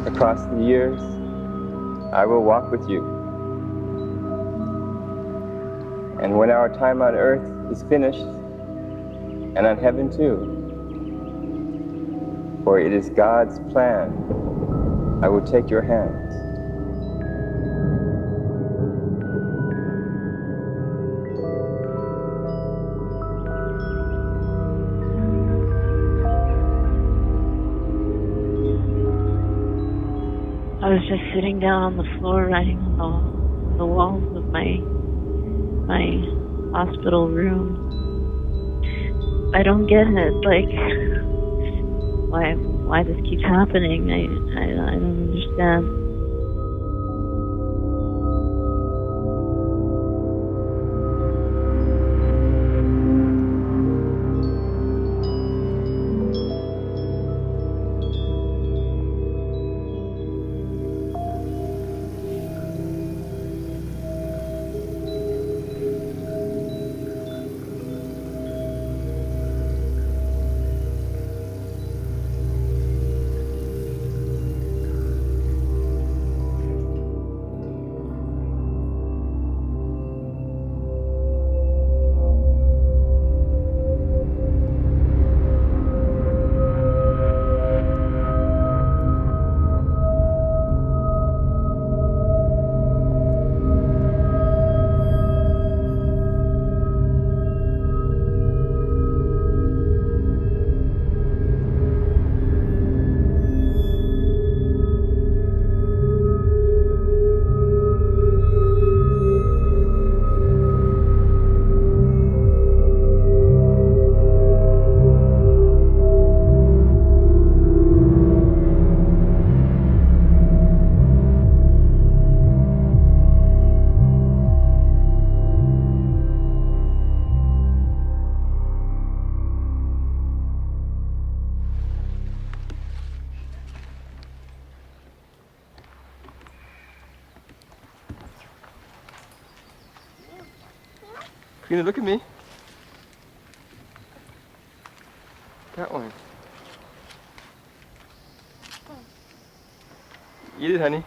across the years, I will walk with you. And when our time on earth is finished, and on heaven too, for it is God's plan, I will take your hands. I was just sitting down on the floor writing on the walls of my hospital room. I don't get it, like, why this keeps happening. I don't understand. Kalina, look at me. That one. Eat it, honey.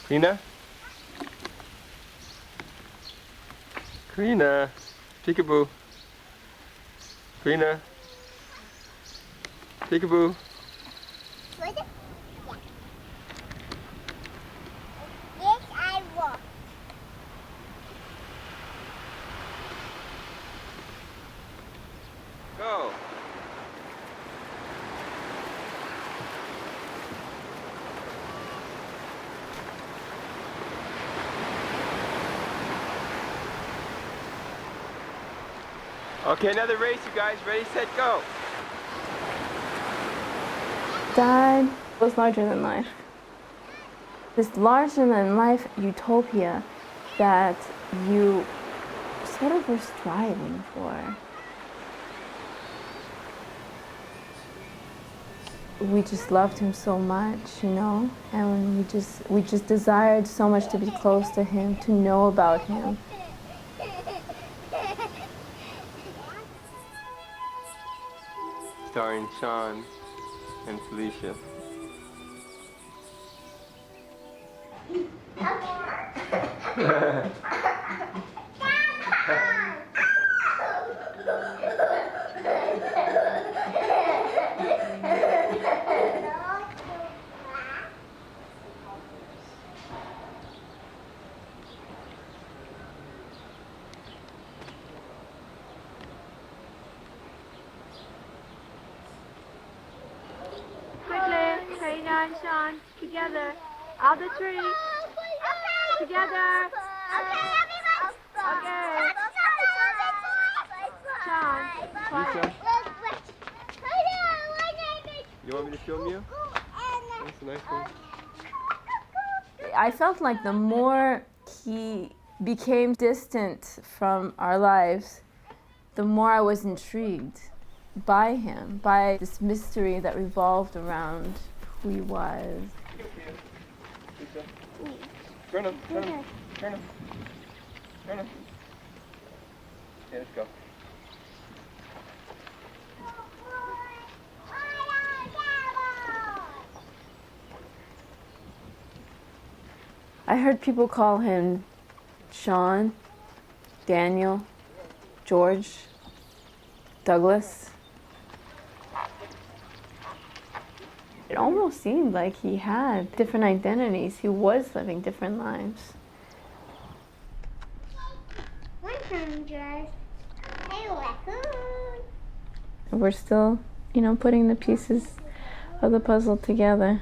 Kalina? Kalina, peekaboo. Kalina, peekaboo. Yes, I will. Go. Okay, another race, you guys. Ready, set, go. Dad was larger than life. This larger than life utopia that you sort of were striving for. We just loved him so much, you know, and we just desired so much to be close to him, to know about him. Starring Sean and Felicia. Kalina and Sean, together. Out the tree. Together. Okay. Sean. Lisa, you want me to film you? That's a nice one. I felt like the more he became distant from our lives, the more I was intrigued by him, by this mystery that revolved around we was. Turn him. Turn him. Turn him. Turn him. Okay, let's go. I heard people call him Sean, Daniel, George, Douglas. It almost seemed like he had different identities. He was living different lives. 100. Hey, raccoon. And we're still, putting the pieces of the puzzle together.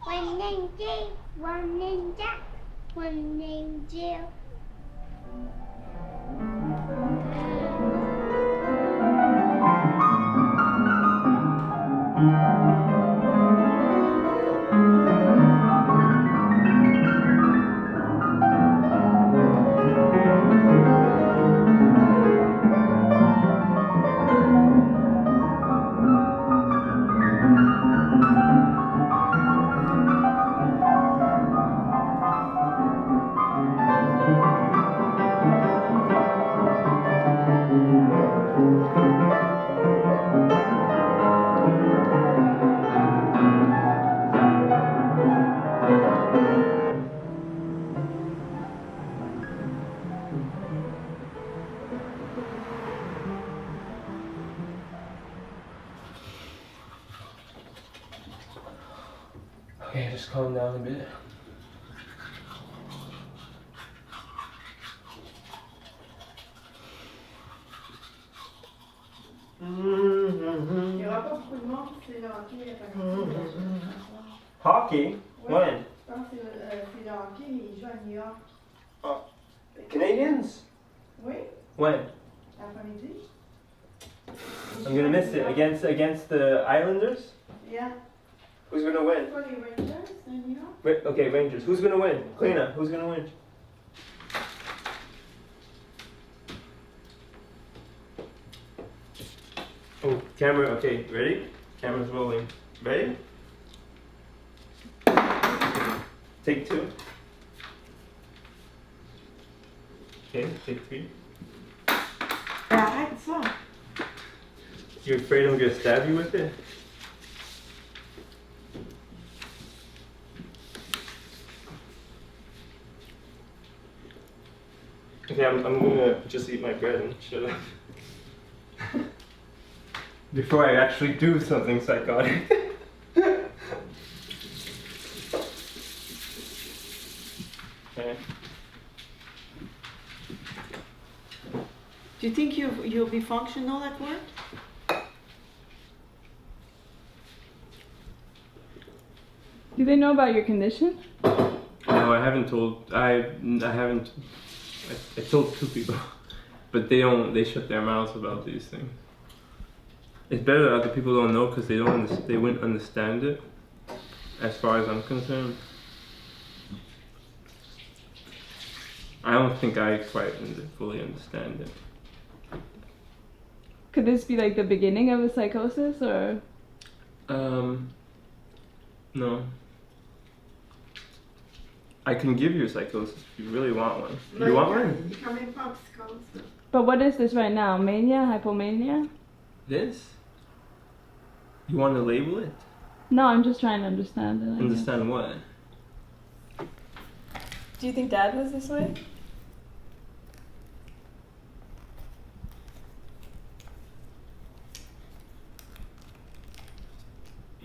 One named Jay, one named Jack, one named Jill. Okay, just calm down a bit. Hockey? When? Canadians? When? I'm gonna miss it against the Islanders. Yeah. Who's gonna win? Okay, Rangers. Who's gonna win? Kalina, who's gonna win? Oh, camera. Okay, ready? Camera's rolling. Ready? Take 2. Okay, take 3. Arrête ça. You afraid I'm gonna stab you with it? Okay, I'm gonna just eat my bread and shut up. Before I actually do something psychotic. Okay. Do you think you'll be functional at work? Do they know about your condition? No, I haven't told. I told 2 people, but they don't. They shut their mouths about these things. It's better that other people don't know because they wouldn't understand it. As far as I'm concerned, I don't think I quite fully understand it. Could this be like the beginning of a psychosis, or? No. I can give you a psychosis if you really want one. You want one? Becoming popsicles. But what is this right now? Mania? Hypomania? This? You want to label it? No, I'm just trying to understand it. I guess. Understand what? Do you think Dad was this way?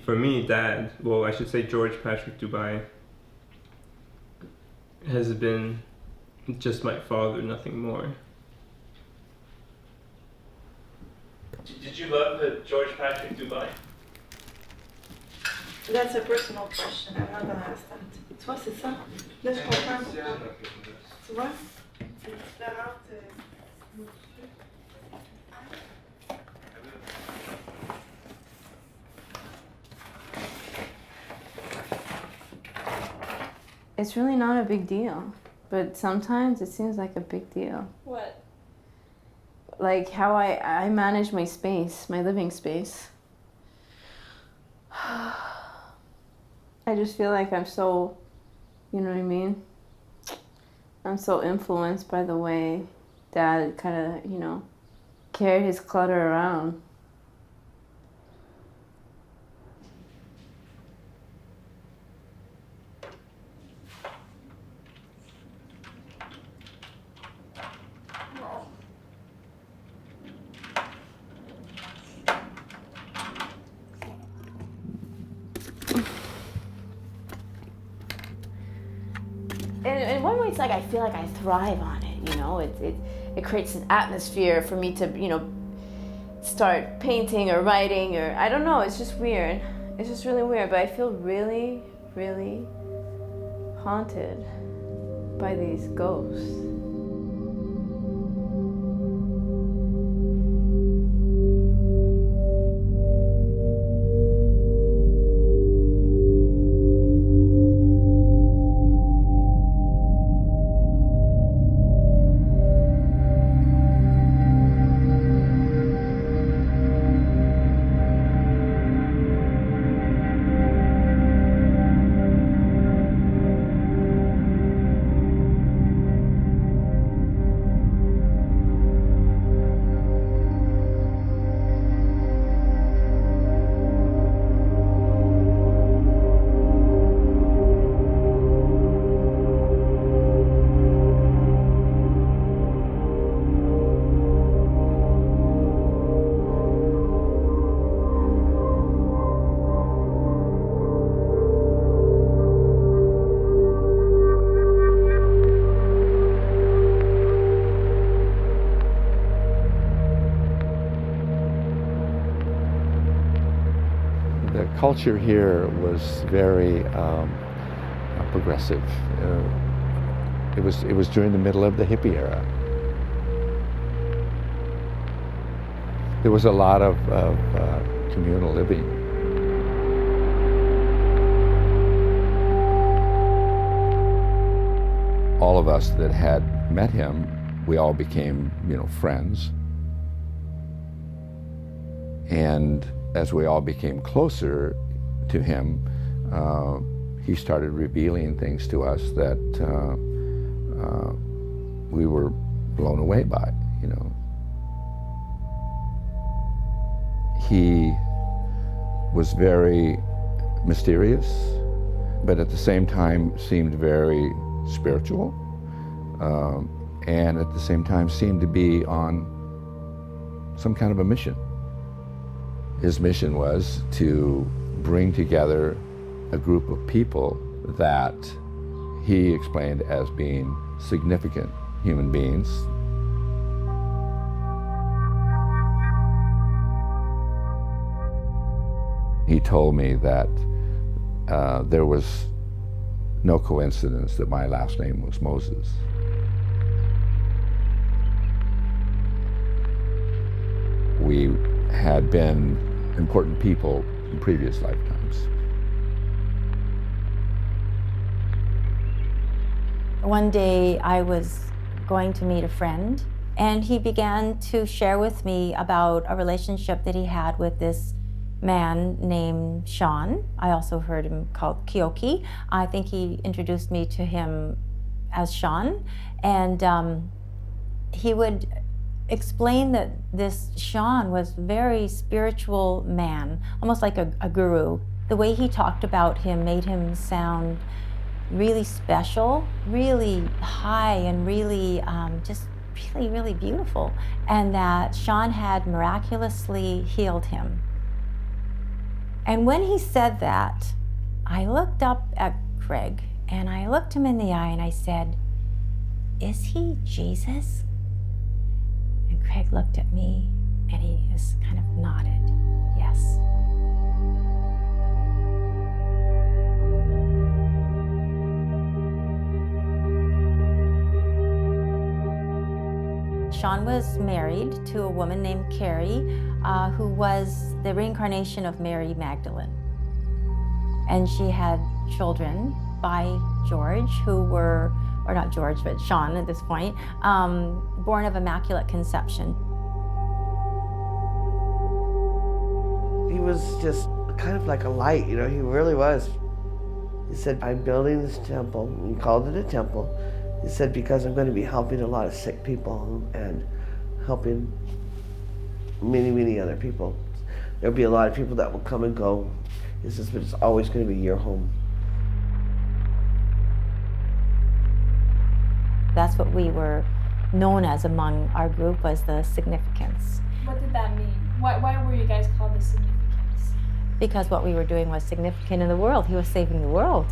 For me, Dad, well, I should say George Patrick Dubai, has been just my father, nothing more. Did you love the George Patrick Dubai? That's a personal question. I'm not gonna ask that. Tu vois, c'est ça. Là, je comprends. Tu vois? C'est différent. It's really not a big deal, but sometimes it seems like a big deal. What? Like how I manage my space, my living space. I just feel like I'm so, you know what I mean? I'm so influenced by the way Dad kind of, you know, carried his clutter around. In one way, it's like I feel like I thrive on it, you know? It creates an atmosphere for me to, you know, start painting or writing or, I don't know, it's just weird. It's just really weird, but I feel really, really haunted by these ghosts. The culture here was very progressive. It was during the middle of the hippie era. There was a lot of communal living. All of us that had met him, we all became, you know, friends. And as we all became closer to him, he started revealing things to us that we were blown away by, you know. He was very mysterious, but at the same time seemed very spiritual, and at the same time seemed to be on some kind of a mission. His mission was to bring together a group of people that he explained as being significant human beings. He told me that there was no coincidence that my last name was Moses. We had been important people in previous lifetimes. One day I was going to meet a friend, and he began to share with me about a relationship that he had with this man named Sean. I also heard him called Kyoki. I think he introduced me to him as Sean, and he would explain that this Sean was a very spiritual man, almost like a guru. The way he talked about him made him sound really special, really high, and really just really, really beautiful. And that Sean had miraculously healed him. And when he said that, I looked up at Craig and I looked him in the eye and I said, "Is he Jesus?" And Craig looked at me and he just kind of nodded, yes. Sean was married to a woman named Carrie, who was the reincarnation of Mary Magdalene. And she had children by George, who were, or not George, but Sean at this point, born of Immaculate Conception. He was just kind of like a light, he really was. He said, I'm building this temple. He called it a temple. He said, because I'm going to be helping a lot of sick people and helping many, many other people. There'll be a lot of people that will come and go. He says, but it's always going to be your home. That's what we were known as among our group, was the significance. What did that mean? Why were you guys called the significance? Because what we were doing was significant in the world. He was saving the world.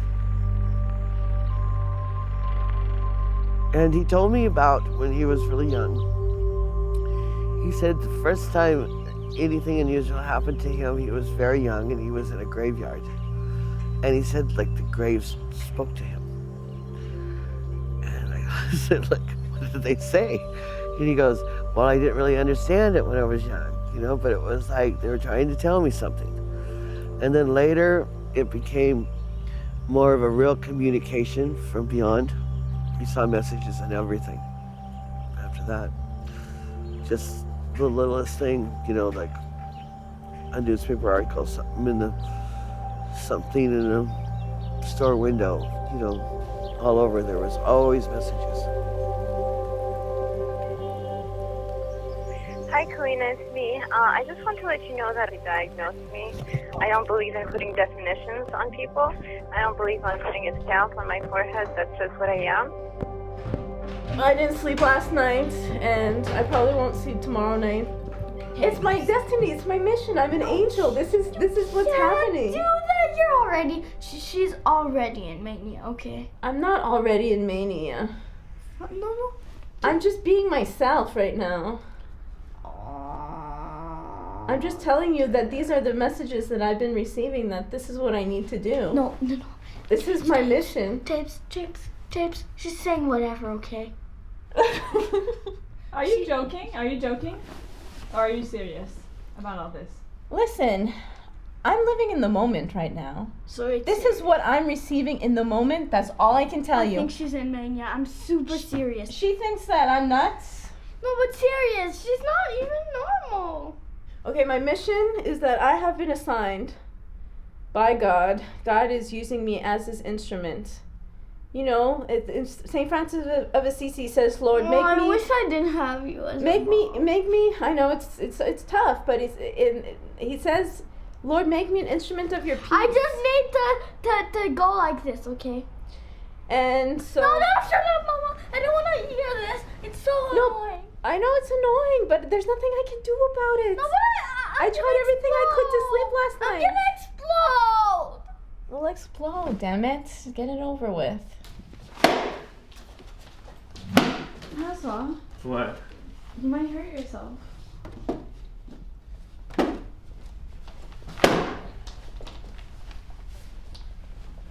And he told me about when he was really young. He said the first time anything unusual happened to him, he was very young and he was in a graveyard. And he said, like, the graves spoke to him. And I said, like, what did they say? And he goes, well, I didn't really understand it when I was young, but it was like they were trying to tell me something. And then later, it became more of a real communication from beyond. He saw messages and everything after that. Just the littlest thing, like a newspaper article, something in a store window, all over. There was always messages. Hi, Kalina, it's me. I just want to let you know that they diagnosed me. I don't believe in putting definitions on people. I don't believe in putting a stamp on my forehead that says what I am. I didn't sleep last night, and I probably won't sleep tomorrow night. It's my destiny. It's my mission. I'm an angel. This is what's happening. Do that. You're already. She's already in mania. Okay. I'm not already in mania. No. I'm just being myself right now. I'm just telling you that these are the messages that I've been receiving, that this is what I need to do. No. This is my mission. Tapes. She's saying whatever, okay? Are you joking? Or are you serious about all this? Listen, I'm living in the moment right now. So this is what I'm receiving in the moment. That's all I can tell you. I think she's in mania. I'm super serious. She thinks that I'm nuts. No, but serious. She's not even normal. Okay, my mission is that I have been assigned by God. God is using me as his instrument. St. Francis of Assisi says, Lord, make me... I wish I didn't have you as make me. I know it's tough, but he says, Lord, make me an instrument of your peace. I just need to go like this, okay? And so... No, shut up, Mama. I don't want to hear this. It's so annoying. I know it's annoying, but there's nothing I can do about it. No, but I tried everything I could to sleep last night. I'm gonna explode. Well, explode, damn it. Get it over with. Hassel, What? you might hurt yourself.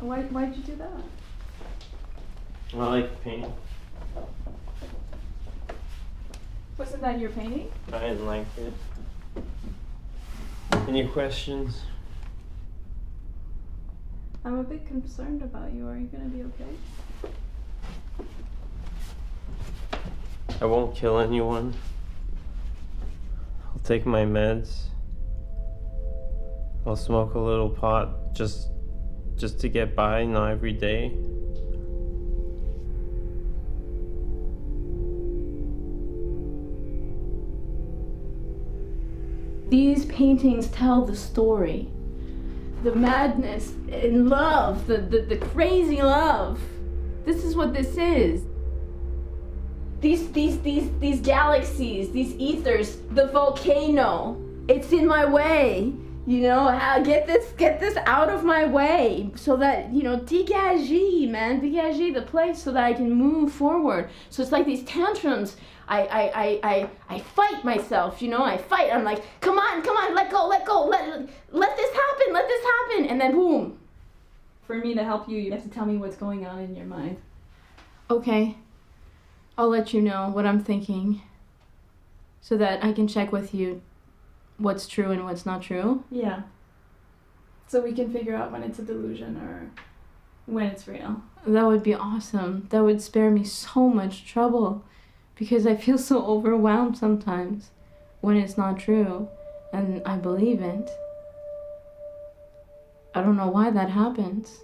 Why'd you do that? I like paint. Wasn't that your painting? I didn't like it. Any questions? I'm a bit concerned about you. Are you gonna be okay? I won't kill anyone. I'll take my meds. I'll smoke a little pot just to get by, not every day. These paintings tell the story. The madness in love, the crazy love. This is what this is. These galaxies, these ethers, the volcano. It's in my way. Get this out of my way so that, dégagez, man, dégagez the place so that I can move forward. So it's like these tantrums. I fight myself, I fight. I'm like, come on, let go, let this happen, and then boom. For me to help you, you have to tell me what's going on in your mind. Okay. I'll let you know what I'm thinking so that I can check with you what's true and what's not true. Yeah. So we can figure out when it's a delusion or when it's real. That would be awesome. That would spare me so much trouble because I feel so overwhelmed sometimes when it's not true and I believe it. I don't know why that happens.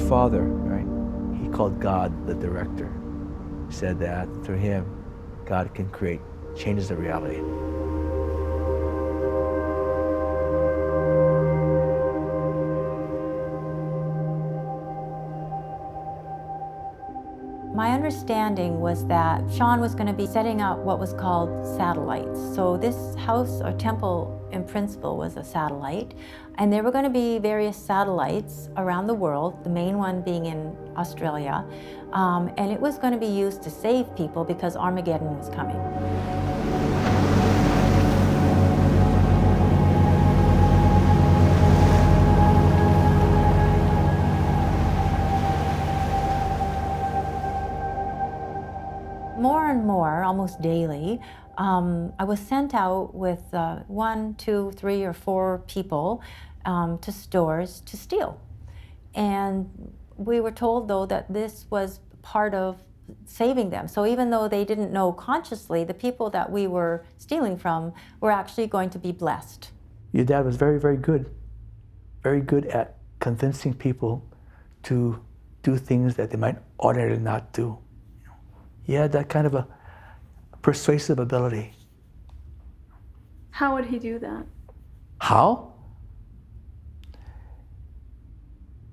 Father, right? He called God the director. He said that through him, God can create changes of reality. My understanding was that Sean was going to be setting up what was called satellites. So this house or temple in principle was a satellite, and there were going to be various satellites around the world, the main one being in Australia, and it was going to be used to save people because Armageddon was coming. More and more, almost daily, I was sent out with 1, 2, 3, or 4 people to stores to steal. And we were told, though, that this was part of saving them. So even though they didn't know consciously, the people that we were stealing from were actually going to be blessed. Your dad was very, very good at convincing people to do things that they might ordinarily not do. He had that kind of a persuasive ability. How would he do that? How?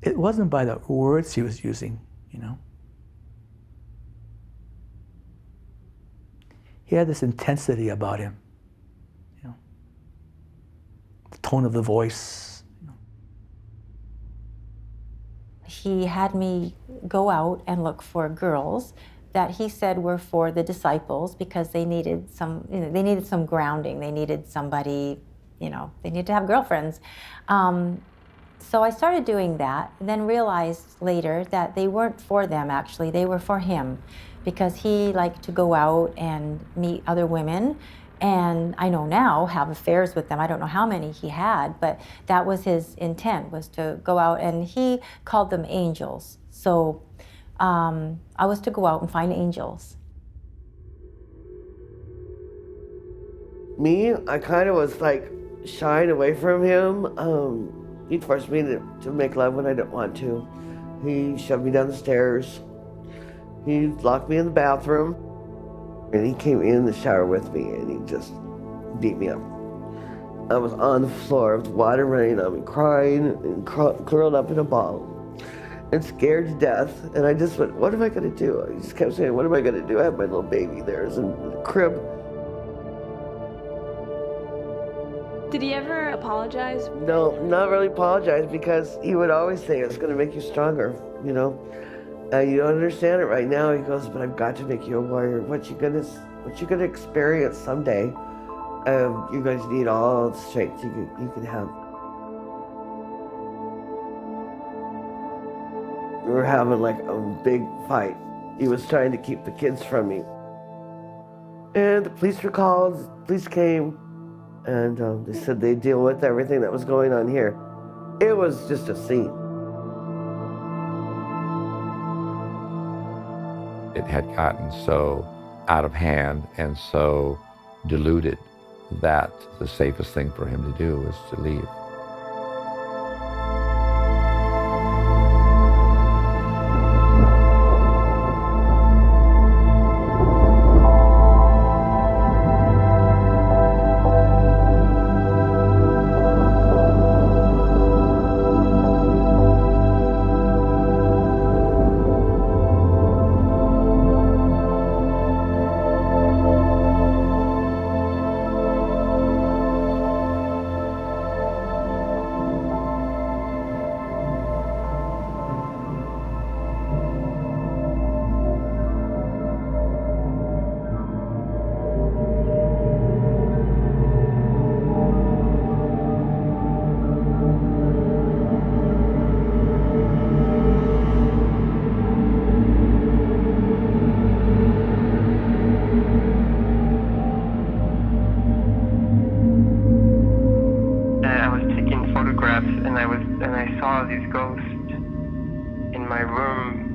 It wasn't by the words he was using, you know. He had this intensity about him, you know. The tone of the voice. You know. He had me go out and look for girls that he said were for the disciples because they needed some, they needed some grounding. They needed somebody, they needed to have girlfriends. So I started doing that, and then realized later that they weren't for them, actually. They were for him, because he liked to go out and meet other women, and I know now, have affairs with them. I don't know how many he had, but that was his intent, was to go out, and he called them angels. So I was to go out and find angels. Me, I kind of was like shying away from him. He forced me to make love when I didn't want to. He shoved me down the stairs. He locked me in the bathroom. And he came in the shower with me and he just beat me up. I was on the floor with water running on me, crying and curled up in a ball and scared to death. And I just went, what am I gonna do? I just kept saying, what am I gonna do? I have my little baby there in the crib. Did he ever apologize? No, not really apologize, because he would always say it's going to make you stronger, you know. You don't understand it right now. He goes, but I've got to make you a warrior. What you're gonna experience someday, you're going to need all the strength you can have. We were having like a big fight. He was trying to keep the kids from me. And the police were called, the police came. And they said they'd deal with everything that was going on here. It was just a scene. It had gotten so out of hand and so diluted that the safest thing for him to do was to leave. I saw these ghosts in my room.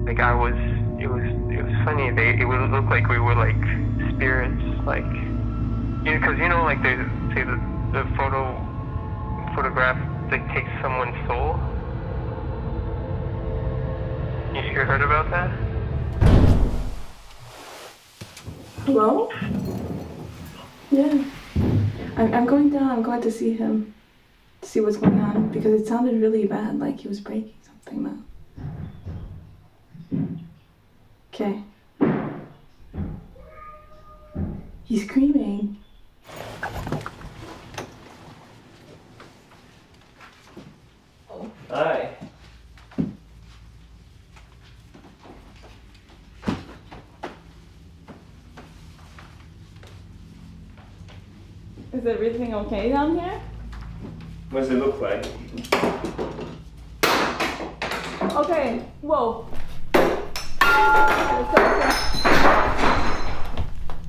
Like it was funny. It would look like we were like spirits, like, because like they say the photograph like takes someone's soul. You heard about that? Hello? Yeah. I'm going down. I'm going to see him. To see what's going on. Because it sounded really bad. Like he was breaking something now. Okay. He's screaming. Hi. Is everything okay down here? What does it look like? Okay. Whoa.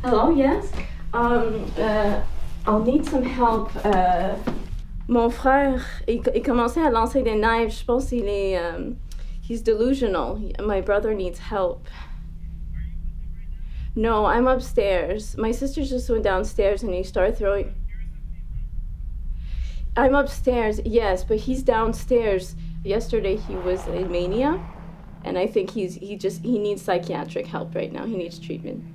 Hello, yes. I'll need some help. Mon frère, il commençait à lancer des knives. Je pense qu'il est, he's delusional. My brother needs help. No, I'm upstairs. My sister just went downstairs and he started throwing. I'm upstairs, yes, but he's downstairs. Yesterday he was in mania, and I think he needs psychiatric help right now. He needs treatment.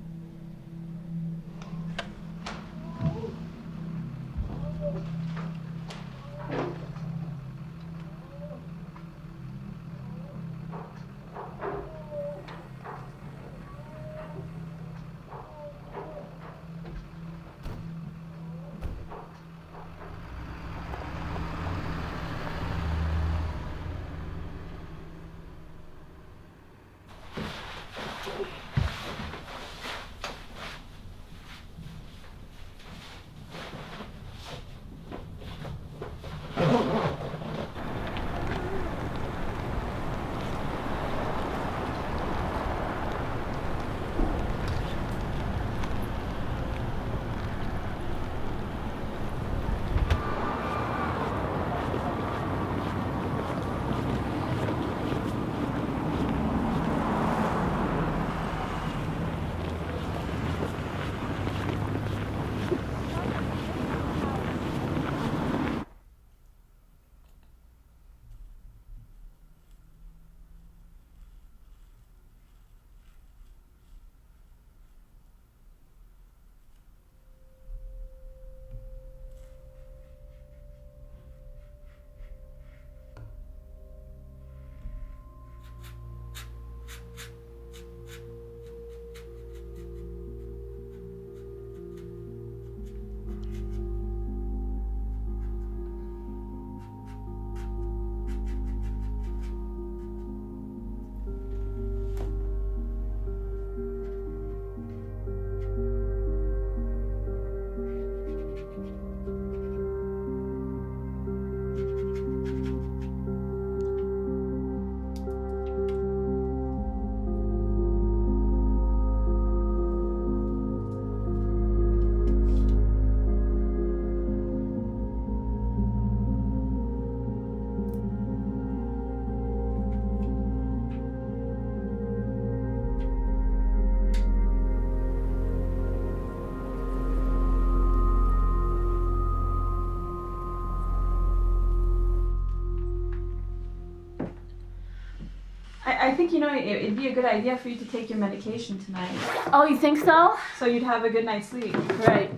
I think, it'd be a good idea for you to take your medication tonight. Oh, you think so? So you'd have a good night's sleep. Right.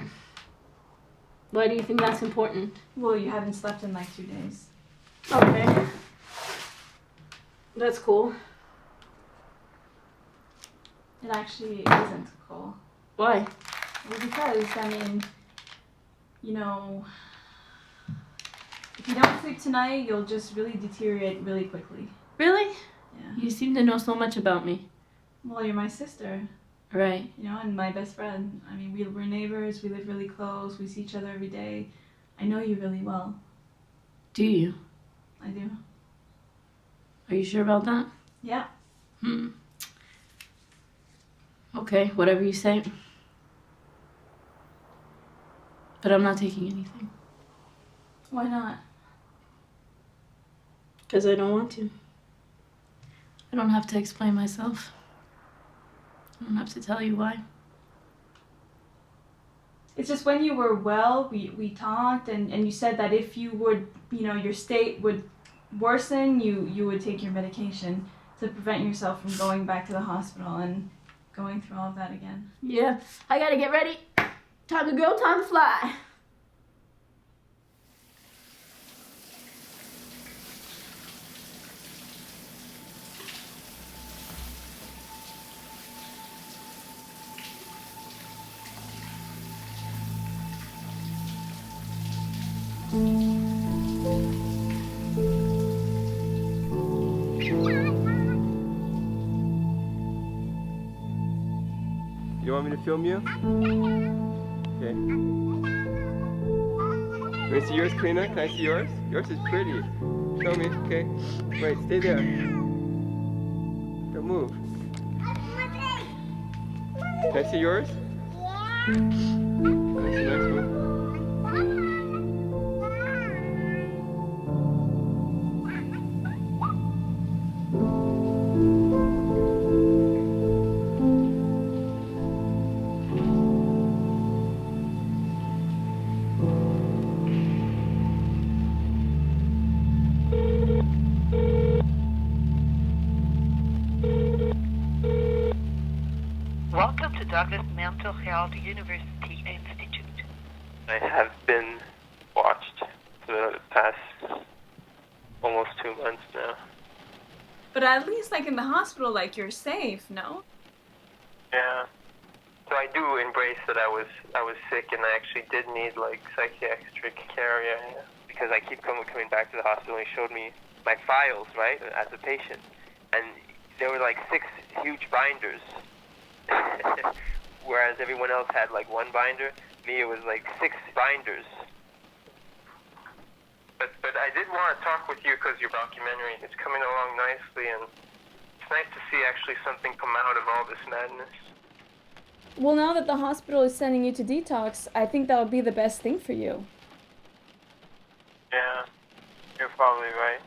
Why do you think that's important? Well, you haven't slept in like 2 days. Okay. That's cool. It actually isn't cool. Why? Well, because, if you don't sleep tonight, you'll just really deteriorate really quickly. Really? Yeah. You seem to know so much about me. Well, you're my sister. Right. And my best friend. We're neighbors, we live really close, we see each other every day. I know you really well. Do you? I do. Are you sure about that? Yeah. Okay, whatever you say. But I'm not taking anything. Why not? Because I don't want to. I don't have to explain myself. I don't have to tell you why. It's just when you were well, we talked, and you said that if you would, your state would worsen, you would take your medication to prevent yourself from going back to the hospital and going through all of that again. Yeah, I gotta get ready. Time to go, time to fly. You want me to film you? Okay. Can I see yours, Kalina? Can I see yours? Yours is pretty. Show me. Okay. Wait, stay there. Don't move. Can I see yours? Can I see next one? Welcome to Douglas Mental Health University Institute. I have been watched for the past almost 2 months now. But at least, in the hospital, you're safe, no? Yeah. So I do embrace that I was sick and I actually did need psychiatric care, yeah, because I keep coming back to the hospital and he showed me my files, right, as a patient, and there were 6 huge binders. Whereas everyone else had 1 binder, me it was 6 binders. But I did want to talk with you because your documentary is coming along nicely, and it's nice to see actually something come out of all this madness. Well, now that the hospital is sending you to detox, I think that would be the best thing for you. Yeah, you're probably right.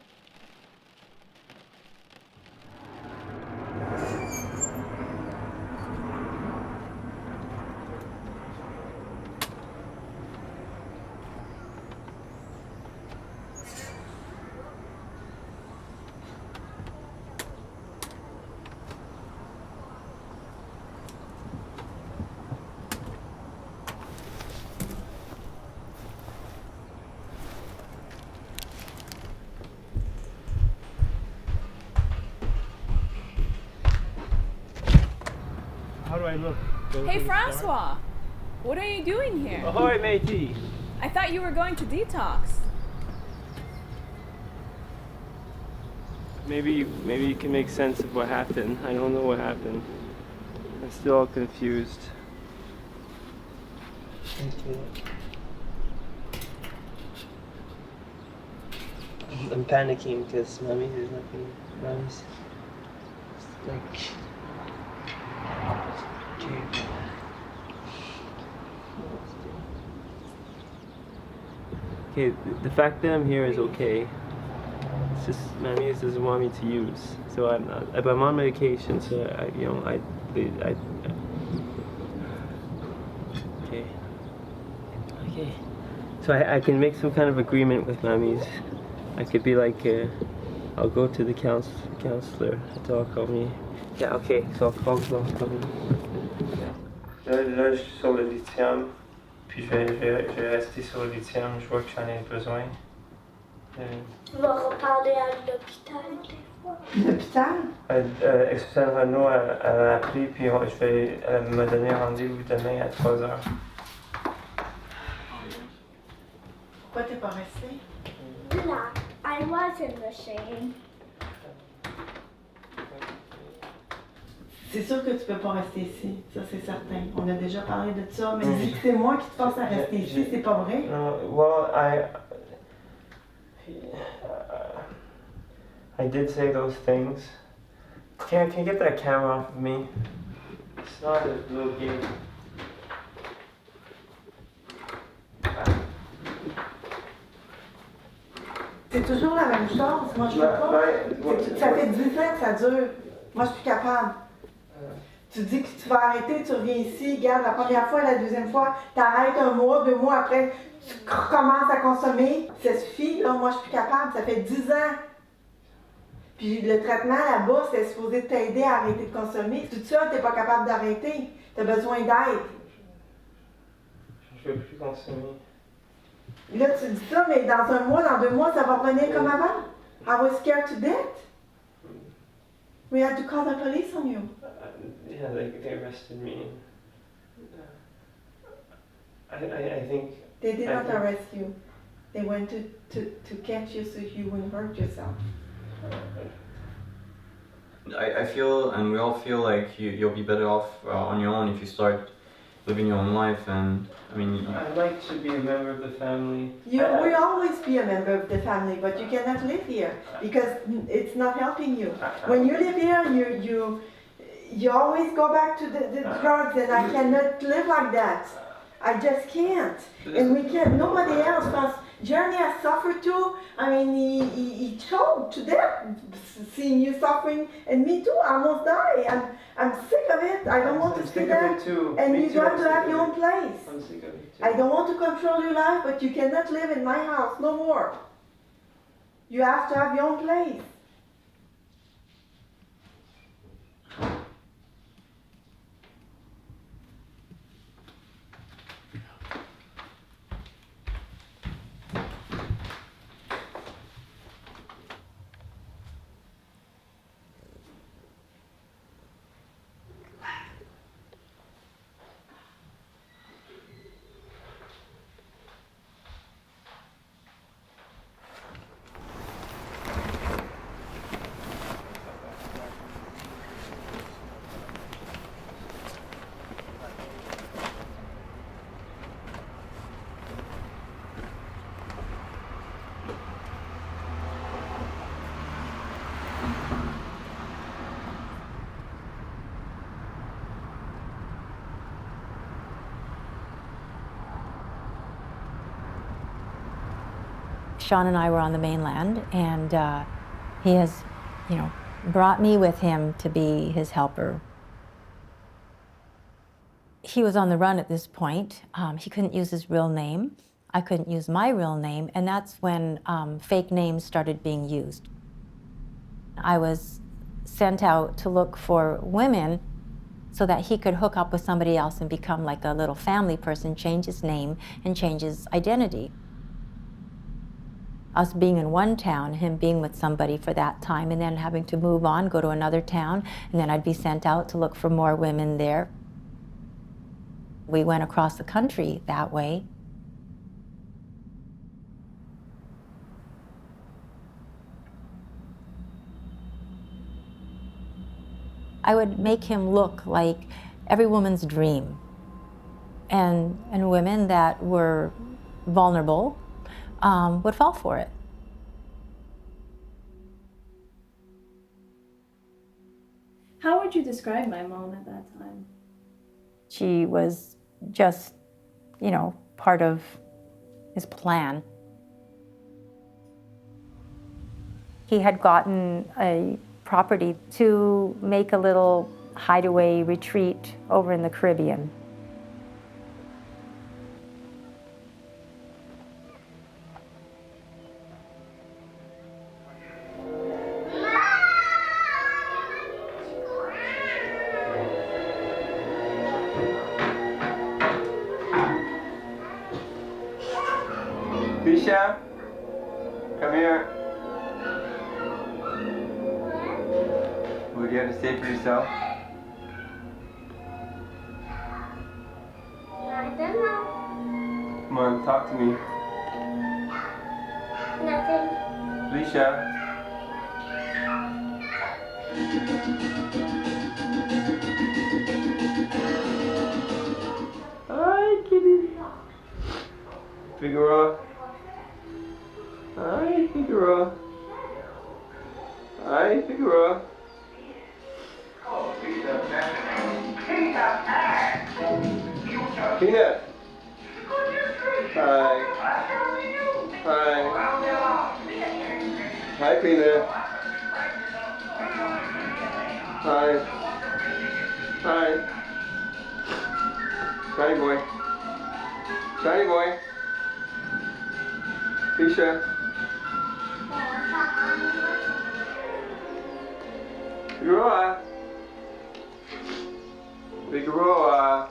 How do I look? Hey, Francois! What are you doing here? Ahoy, matey! I thought you were going to detox. Maybe you can make sense of what happened. I don't know what happened. I'm still all confused. Thank you. I'm panicking because mommy is nothing. Mommy's Okay, the fact that I'm here is okay. It's just Mammy doesn't want me to use, so I'm on medication, so okay. So I can make some kind of agreement with Mammy's. I could be I'll go to the counselor to call me. Yeah, okay, so I'll call me. Là, je suis sur le lithium, puis je vais rester sur le lithium, je vois que j'en ai besoin. On va reparler à l'hôpital des fois. L'hôpital? Suzanne Renaud, elle m'a appelé, puis elle m'a donné rendez-vous demain à 3h. Pourquoi t'es pas resté? Là, I wasn't ashamed. C'est sûr que tu peux pas rester ici, ça c'est certain. On a déjà parlé de ça, mais si c'est moi qui te force à rester ici, c'est pas vrai? I did say those things. Can you get that camera off of me? It's not a little game. C'est toujours la même chose. Moi, je peux pas. Ça fait 10 ans que ça dure. Moi, je suis plus capable. Tu dis que tu vas arrêter, tu reviens ici, regarde, la première fois, la deuxième fois, tu arrêtes 1 mois, 2 mois après, tu recommences à consommer. Ça suffit, là, moi, je suis plus capable. Ça fait 10 ans. Puis le traitement là-bas, c'est supposé t'aider à arrêter de consommer. Tout ça, tu n'es pas capable d'arrêter. Tu as besoin d'aide. Je ne veux plus consommer. Là, tu dis ça, mais dans 1 mois, dans 2 mois, ça va revenir comme avant. I was scared to death. We had to call the police on you. Yeah, they arrested me. I think... They did not arrest you. They went to catch you so you wouldn't hurt yourself. I feel, and we all feel like you'll be better off on your own if you start living your own life. And I mean, I'd like to be a member of the family. You will always be a member of the family, but you cannot live here because it's not helping you. When you live here, you always go back to the drugs, and I cannot live like that. I just can't, and we can't. Nobody else. Because Jeremy has suffered too. I mean, he choked to death seeing you suffering, and me too. I almost die. I'm sick of it. I don't want to see that. And you got to have your own place. I'm sick of it too. I don't want to control your life, but you cannot live in my house no more. You have to have your own place. Sean and I were on the mainland, and he has, brought me with him to be his helper. He was on the run at this point. He couldn't use his real name. I couldn't use my real name, and that's when fake names started being used. I was sent out to look for women so that he could hook up with somebody else and become like a little family person, change his name and change his identity. Us being in one town, him being with somebody for that time, and then having to move on, go to another town, and then I'd be sent out to look for more women there. We went across the country that way. I would make him look like every woman's dream, and women that were vulnerable would fall for it. How would you describe my mom at that time? She was just, part of his plan. He had gotten a property to make a little hideaway retreat over in the Caribbean. Lisha, come here. What do you have to say for yourself? I don't know. Come on, talk to me. Nothing. Lisha. Hi, kitty. Figura. Hi, Figura. Hi, Figura. Peanut. Hi. Hi. Hi, Kalina. Hi. Hi. Shiny boy. Shiny boy. Fisha. Figueroa. Figueroa.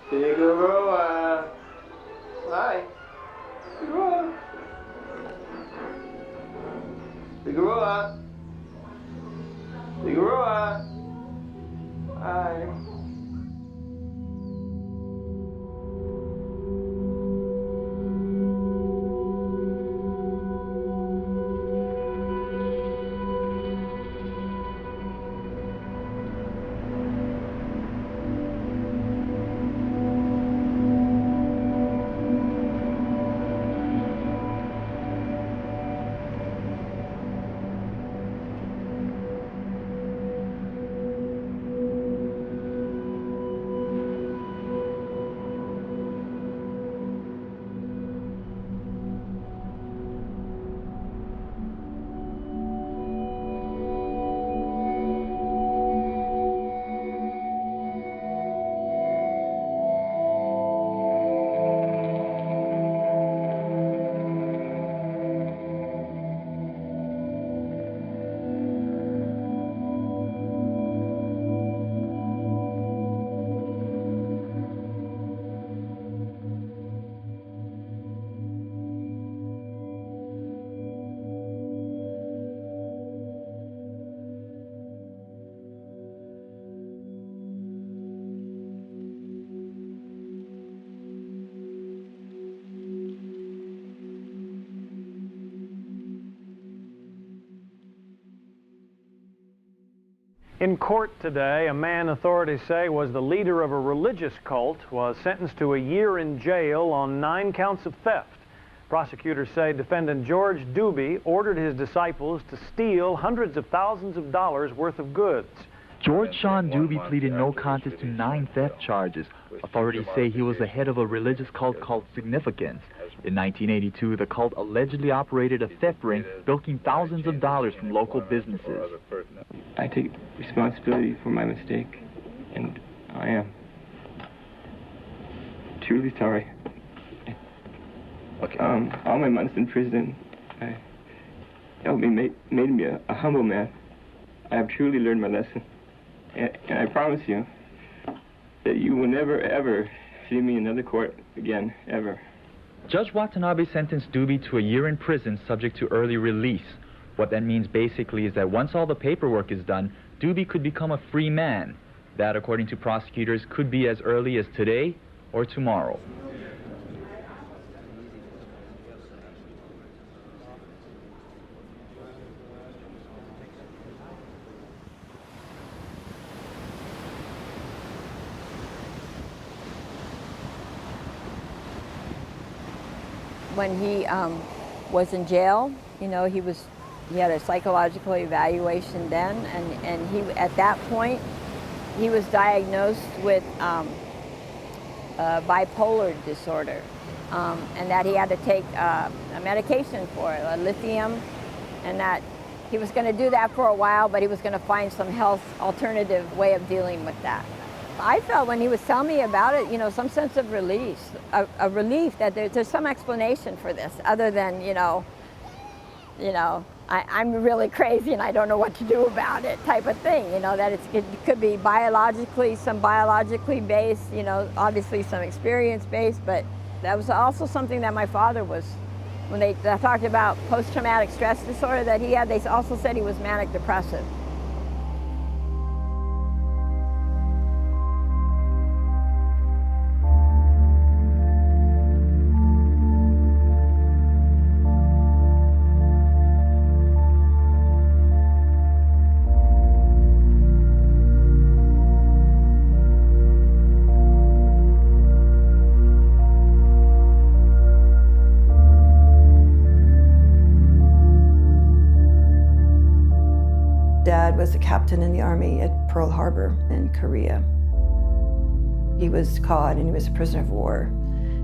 Figueroa. Hi. Figueroa. Figueroa. Figueroa. Hi. In court today, a man authorities say was the leader of a religious cult was sentenced to a year in jail on 9 counts of theft. Prosecutors say defendant George Doobie ordered his disciples to steal hundreds of thousands of dollars worth of goods. George Sean Doobie pleaded no contest to 9 theft charges. Authorities say he was the head of a religious cult called Significance. In 1982, the cult allegedly operated a theft ring, bilking thousands of dollars from local businesses. I take responsibility for my mistake, and I am truly sorry. Okay. All my months in prison helped me, made me a humble man. I have truly learned my lesson, and I promise you that you will never, ever see me in another court again, ever. Judge Watanabe sentenced Doobie to a year in prison subject to early release. What that means basically is that once all the paperwork is done, Doobie could become a free man. That, according to prosecutors, could be as early as today or tomorrow. When he was in jail, you know, he had a psychological evaluation then, and he, at that point, he was diagnosed with bipolar disorder, and that he had to take a medication for it, a lithium, and that he was going to do that for a while, but he was going to find some health alternative way of dealing with that. I felt when he was telling me about it, you know, some sense of release, a relief that there's some explanation for this, other than, you know, I'm really crazy and I don't know what to do about it type of thing, you know, that it could be biologically based, you know, obviously some experience based, but that was also something that my father was, when they talked about post-traumatic stress disorder that he had, they also said he was manic depressive. Dad was a captain in the Army at Pearl Harbor in Korea. He was caught and he was a prisoner of war,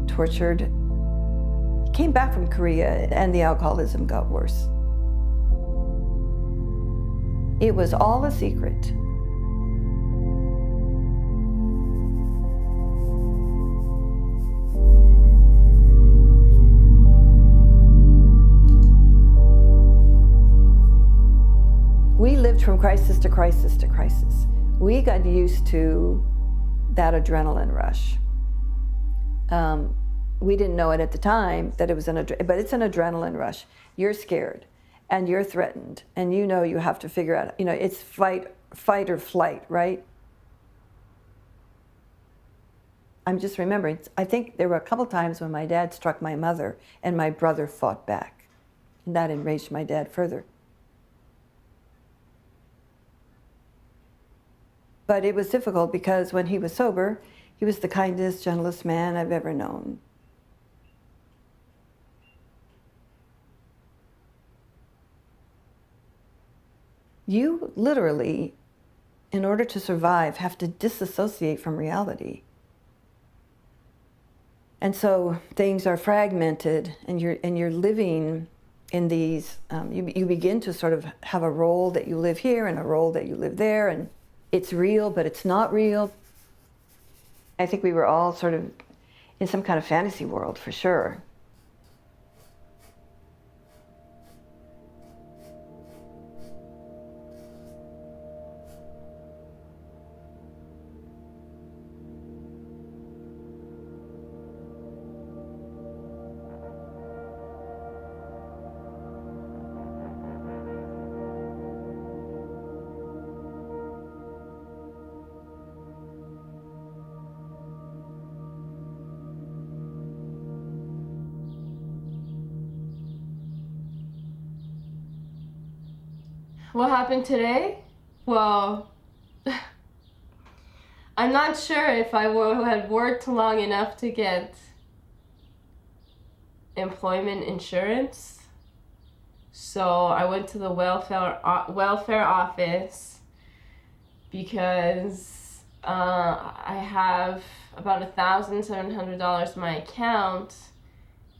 tortured. He came back from Korea and the alcoholism got worse. It was all a secret. We lived from crisis to crisis to crisis. We got used to that adrenaline rush. We didn't know it at the time that it was but it's an adrenaline rush. You're scared and you're threatened and you know you have to figure out, it's fight or flight, right? I'm just remembering, I think there were a couple times when my dad struck my mother and my brother fought back. And that enraged my dad further. But it was difficult because when he was sober, he was the kindest, gentlest man I've ever known. You literally, in order to survive, have to disassociate from reality. And so things are fragmented and you're living in these, you begin to sort of have a role that you live here and a role that you live there, and it's real, but it's not real. I think we were all sort of in some kind of fantasy world, for sure. What happened today? Well, I'm not sure if I had worked long enough to get employment insurance. So I went to the welfare office because I have about $1,700 in my account,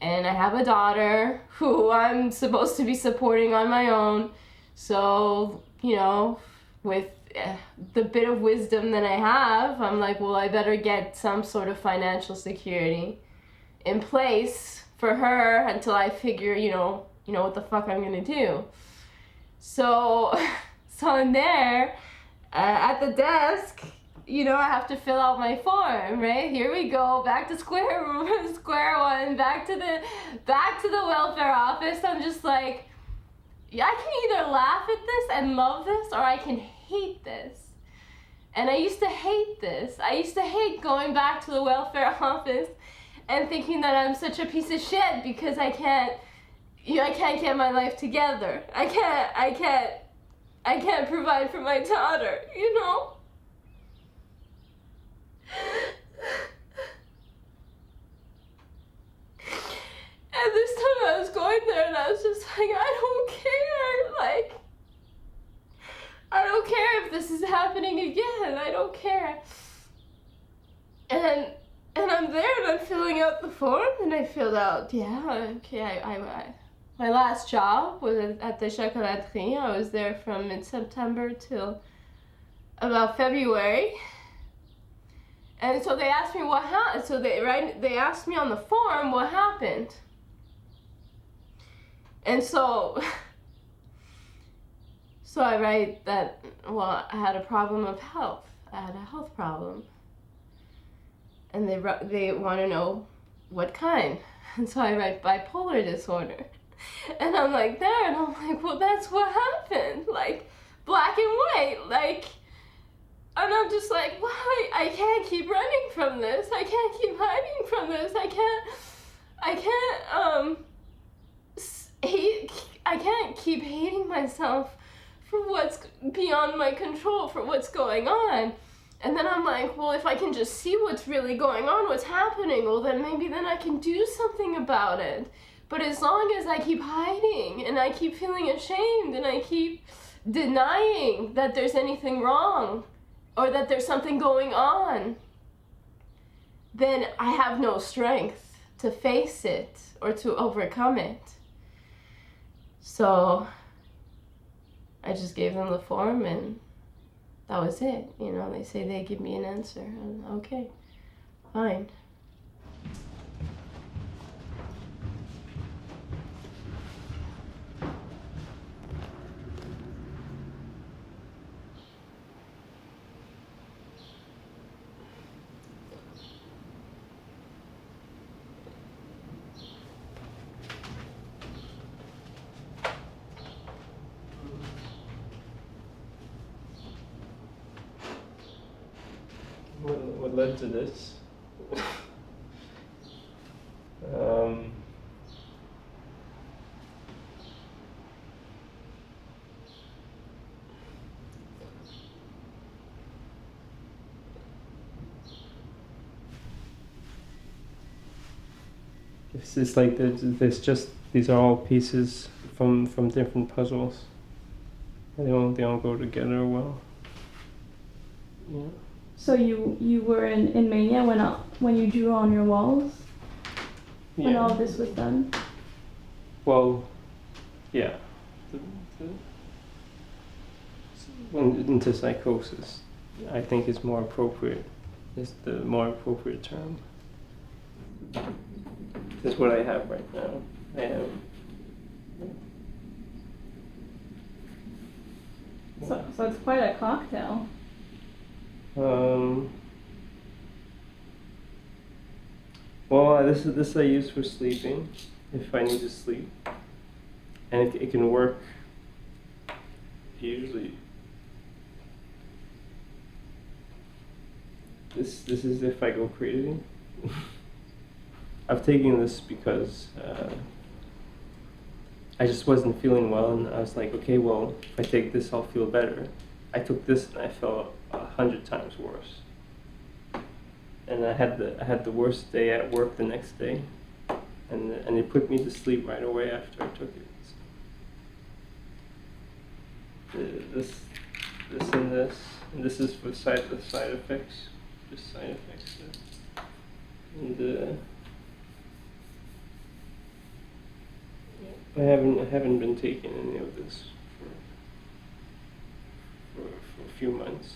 and I have a daughter who I'm supposed to be supporting on my own. So, with the bit of wisdom that I have, I'm like, well, I better get some sort of financial security in place for her until I figure, what the fuck I'm gonna do. So in there, at the desk, I have to fill out my form, right? Here we go, back to square one, back to the welfare office. I'm just like, I can either laugh at this and love this, or I can hate this. And I used to hate this. I used to hate going back to the welfare office and thinking that I'm such a piece of shit because I can't get my life together. I can't provide for my daughter, And this time I was going there and I was just like, I don't care. I don't care if this is happening again. I don't care. And I'm there and I'm filling out the form, and I filled out, my last job was at the chocolaterie. I was there from mid-September till about February. And so they asked me what happened. So they asked me on the form what happened. And so I write that, well, I had a problem of health. I had a health problem. And they want to know what kind. And so I write bipolar disorder. And I'm like there, and I'm like, well, that's what happened. Like, black and white. Like, and I'm just like, well, I can't keep running from this. I can't keep hiding from this. I can't keep hating myself for what's beyond my control, for what's going on. And then I'm like, well, if I can just see what's really going on, what's happening, well, then maybe I can do something about it. But as long as I keep hiding and I keep feeling ashamed and I keep denying that there's anything wrong or that there's something going on, then I have no strength to face it or to overcome it. So I just gave them the form and that was it. You know, they say they give me an answer. And okay, fine. What led to this? It's just like there's just, these are all pieces from different puzzles. And they don't go together well. Yeah. So you were in Mania when you drew on your walls? When all this was done? Well, yeah. When into Psychosis, I think is more appropriate. Is the more appropriate term. That's what I have right now. I have. So it's quite a cocktail. Well, this I use for sleeping, if I need to sleep, and it can work. Usually, this is if I go crazy. I've taken this because I just wasn't feeling well, and I was like, okay, well, if I take this, I'll feel better. I took this, and I felt 100 times worse. And I had the worst day at work the next day, and it put me to sleep right away after I took it. This and this is for the side effects, just side effects. And I haven't been taking any of this for a few months.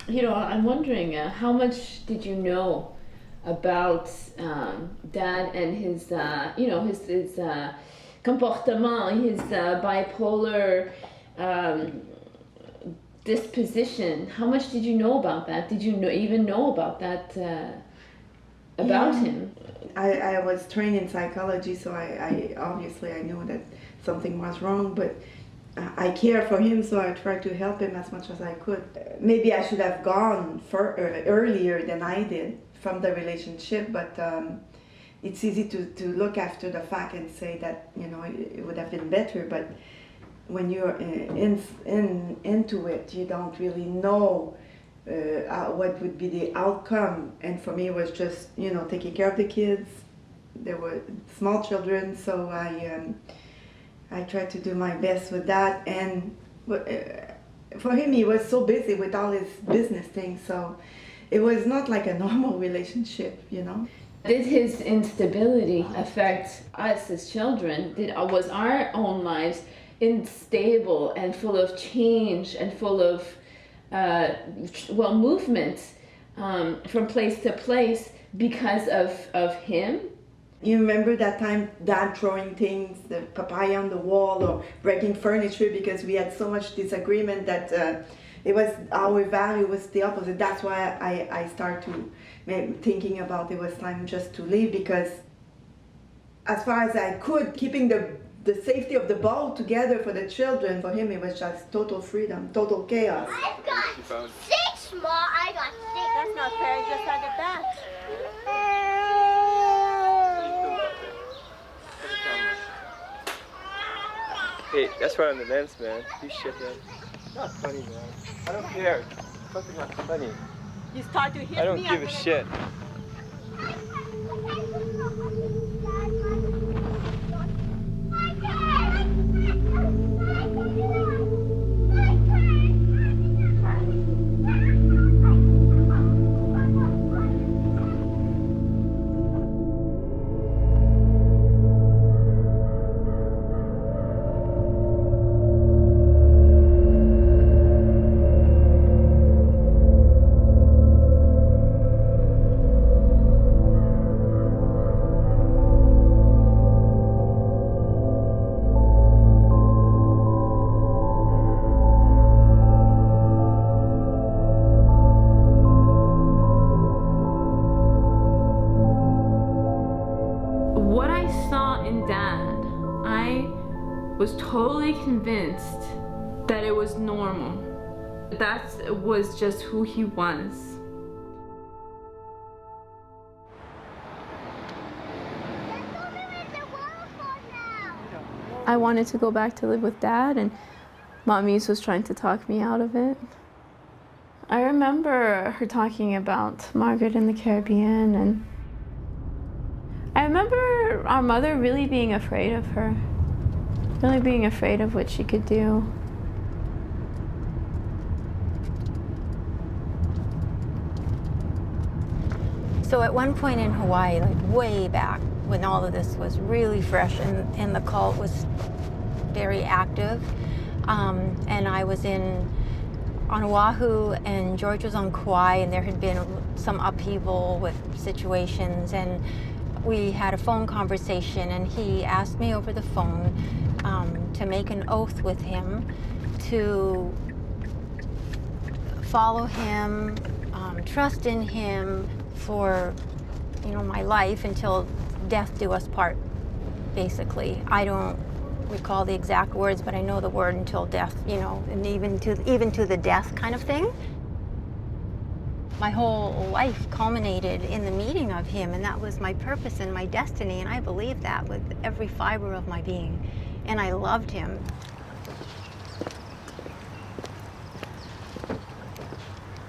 You know, I'm wondering, how much did you know about Dad and his, you know, his comportement, his bipolar disposition? How much did you know about that? Did you even know about that, about him? I was trained in psychology, so I obviously I knew that something was wrong, but I care for him, so I tried to help him as much as I could. Maybe I should have gone earlier than I did from the relationship, but it's easy to look after the fact and say that, you know, it would have been better, but when you're into it, you don't really know what would be the outcome. And for me, it was just, you know, taking care of the kids. There were small children, so I tried to do my best with that, and for him, he was so busy with all his business things, so it was not like a normal relationship, you know. Did his instability affect us as children? Was our own lives unstable and full of change and full of, movement from place to place because of him? You remember that time Dad throwing things, the papaya on the wall, or breaking furniture because we had so much disagreement that it was, our value was the opposite. That's why I started to thinking about it was time just to leave, because as far as I could, keeping the safety of the boat together for the children, for him it was just total freedom, total chaos. I've got 6 small. I got 6. That's not fair. Just hug it back. Hey, that's why I'm the lens, man. You shit, man. Not funny, man. I don't care. It's fucking not funny. You start to hit me. I don't give a shit. What I saw in Dad, I was totally convinced that it was normal. That was just who he was. I wanted to go back to live with Dad, and Mommy's was trying to talk me out of it. I remember her talking about Margaret in the Caribbean, and I remember our mother really being afraid of her, really being afraid of what she could do. So at one point in Hawaii, like way back, when all of this was really fresh and the cult was very active, and I was on Oahu and George was on Kauai, and there had been some upheaval with situations, and we had a phone conversation, and he asked me over the phone to make an oath with him to follow him, trust in him for, my life until death do us part, basically. I don't recall the exact words, but I know the word until death, and even to the death kind of thing. My whole life culminated in the meeting of him, and that was my purpose and my destiny, and I believed that with every fiber of my being, and I loved him.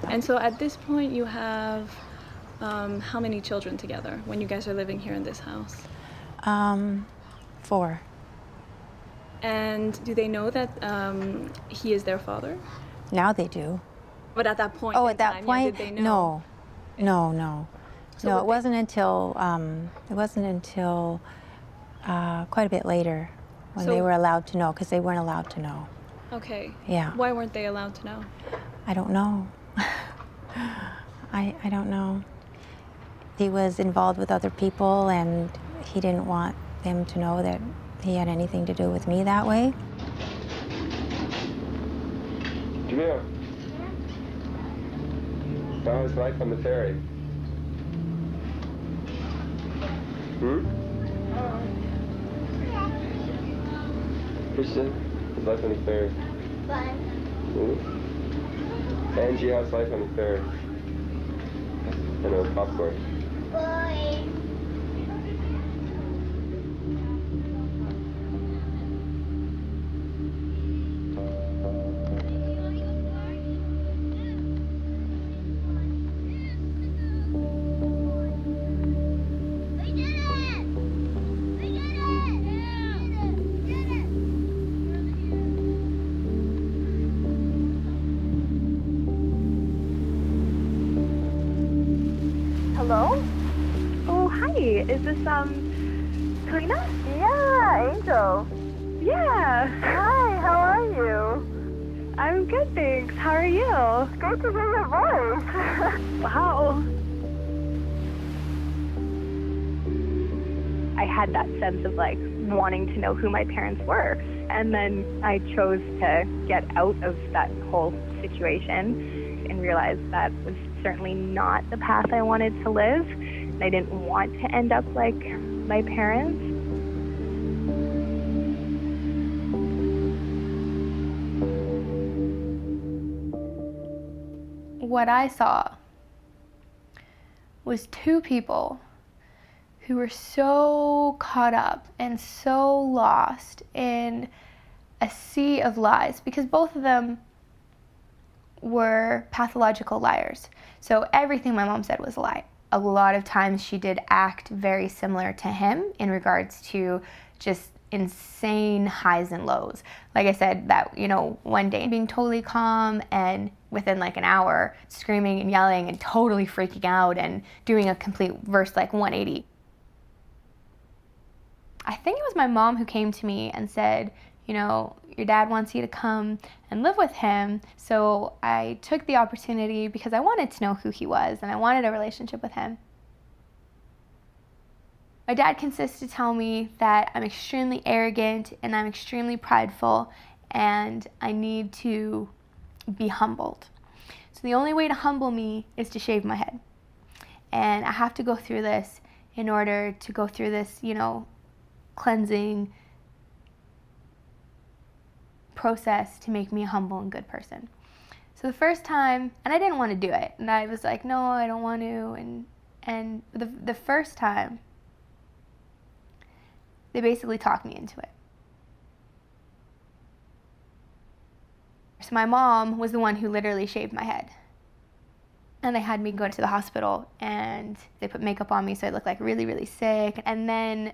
And so at this point you have how many children together when you guys are living here in this house? 4. And do they know that he is their father? Now they do. But at that point, at that point, did they know? No. So No, it wasn't until quite a bit later when they were allowed to know, because they weren't allowed to know. Okay. Yeah. Why weren't they allowed to know? I don't know. I don't know. He was involved with other people, and he didn't want them to know that he had anything to do with me that way. Jamil, how was life on the ferry? Christian, how's life on the ferry? Fun. Angie, how's life on the ferry? I know, popcorn. Boy. Hello? Oh, hi. Is this, Kalina? Yeah, Angel. Yeah. Hi, how are you? I'm good, thanks. How are you? Great to hear your voice. Wow. I had that sense of, wanting to know who my parents were. And then I chose to get out of that whole situation and realized that was certainly not the path I wanted to live. And I didn't want to end up like my parents. what I saw was two people who were so caught up and so lost in a sea of lies, because both of them were pathological liars. So everything my mom said was a lie. A lot of times she did act very similar to him in regards to just insane highs and lows. Like I said, that, you know, one day being totally calm and within like an hour screaming and yelling and totally freaking out and doing a complete verse like 180. I think it was my mom who came to me and said, you know, your dad wants you to come and live with him. So I took the opportunity because I wanted to know who he was and I wanted a relationship with him. My dad consists to tell me that I'm extremely arrogant and I'm extremely prideful and I need to be humbled. So the only way to humble me is to shave my head. And I have to go through this in order to go through this, you know, cleansing process to make me a humble and good person. So the first time, and I didn't want to do it, and I was like, no, I don't want to, and the first time, they basically talked me into it. So my mom was the one who literally shaved my head. And they had me go to the hospital, and they put makeup on me so I looked like really, really sick. And then